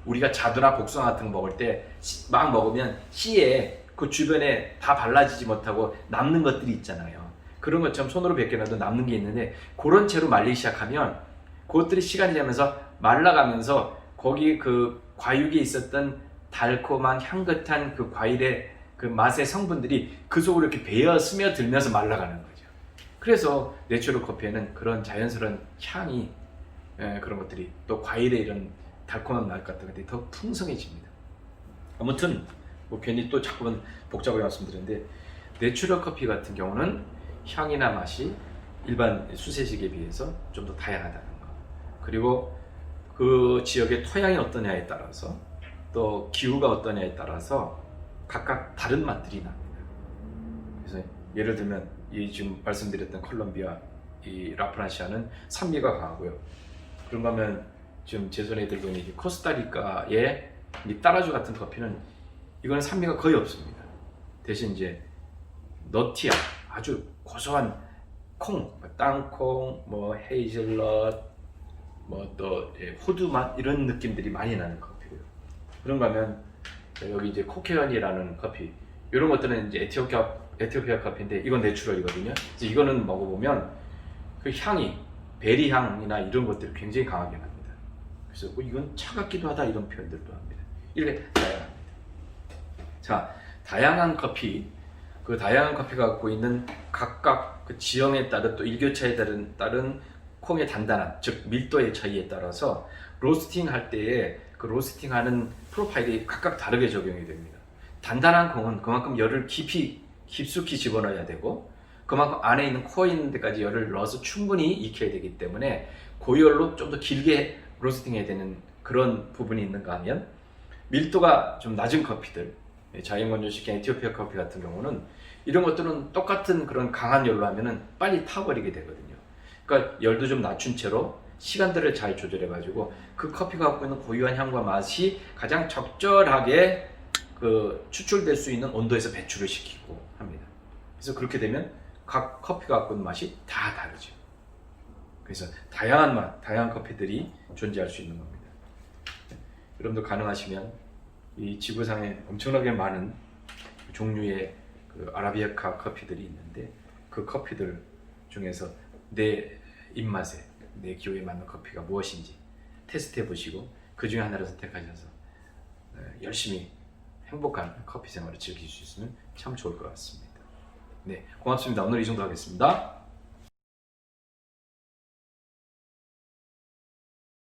우리가 자두나 복숭아 같은 거 먹을 때 막 먹으면 씨에 그 주변에 다 발라지지 못하고 남는 것들이 있잖아요. 그런 것처럼 손으로 벗겨놔도 남는 게 있는데 그런 채로 말리기 시작하면 그것들이 시간이 지나면서 말라가면서 거기 그 과육에 있었던 달콤한 향긋한 그 과일의 그 맛의 성분들이 그 속으로 이렇게 배어 스며들면서 말라가는 거죠. 그래서 내추럴 커피에는 그런 자연스러운 향이 그런 것들이 또 과일의 이런 달콤한 맛 같은 것들이 더 풍성해집니다. 아무튼 뭐 괜히 또 자꾸만 복잡하게 말씀드렸는데 내추럴 커피 같은 경우는 향이나 맛이 일반 수세식에 비해서 좀 더 다양하다는 거, 그리고 그 지역의 토양이 어떠냐에 따라서 또 기후가 어떠냐에 따라서 각각 다른 맛들이 납니다. 그래서 예를 들면 이 지금 말씀드렸던 콜롬비아 이 라프란시아는 산미가 강하고요. 그런가 하면 지금 제 손에 들고 있는 이 코스타리카의 이 따라주 같은 커피는 이거는 산미가 거의 없습니다. 대신 이제 너티한 아주 고소한 콩, 땅콩, 뭐 헤이즐넛, 뭐 또 호두 맛 이런 느낌들이 많이 나는 커피고요. 그런가 하면 여기 이제 코케언이라는 커피, 이런 것들은 이제 에티오피아 커피인데 이건 내추럴이거든요. 그래서 이거는 먹어보면 그 향이 베리 향이나 이런 것들이 굉장히 강하게 납니다. 그래서 뭐 이건 차갑기도 하다 이런 표현들도 합니다. 이렇게 다양합니다. 자, 다양한 커피, 그 다양한 커피가 갖고 있는 각각 그 지형에 따른 또 일교차에 따른 콩의 단단함, 즉 밀도의 차이에 따라서 로스팅 할 때에 그 로스팅하는 프로파일이 각각 다르게 적용이 됩니다. 단단한 콩은 그만큼 열을 깊숙이 집어넣어야 되고 그만큼 안에 있는 코어 있는 데까지 열을 넣어서 충분히 익혀야 되기 때문에 고열로 좀 더 길게 로스팅해야 되는 그런 부분이 있는가 하면, 밀도가 좀 낮은 커피들, 자연건조시킨 에티오피아 커피 같은 경우는 이런 것들은 똑같은 그런 강한 열로 하면은 빨리 타버리게 되거든요. 그러니까 열도 좀 낮춘 채로 시간들을 잘 조절해 가지고 그 커피가 갖고 있는 고유한 향과 맛이 가장 적절하게 그 추출될 수 있는 온도에서 배출을 시키고 합니다. 그래서 그렇게 되면 각 커피가 갖고 있는 맛이 다 다르죠. 그래서 다양한 맛, 다양한 커피들이 존재할 수 있는 겁니다. 여러분도 가능하시면 이 지구상에 엄청나게 많은 종류의 그 아라비아카 커피들이 있는데 그 커피들 중에서 내 입맛에, 내 기호에 맞는 커피가 무엇인지 테스트해 보시고 그 중에 하나를 선택하셔서 열심히 행복한 커피 생활을 즐길 수 있으면 참 좋을 것 같습니다. 네, 고맙습니다. 오늘 이 정도 하겠습니다.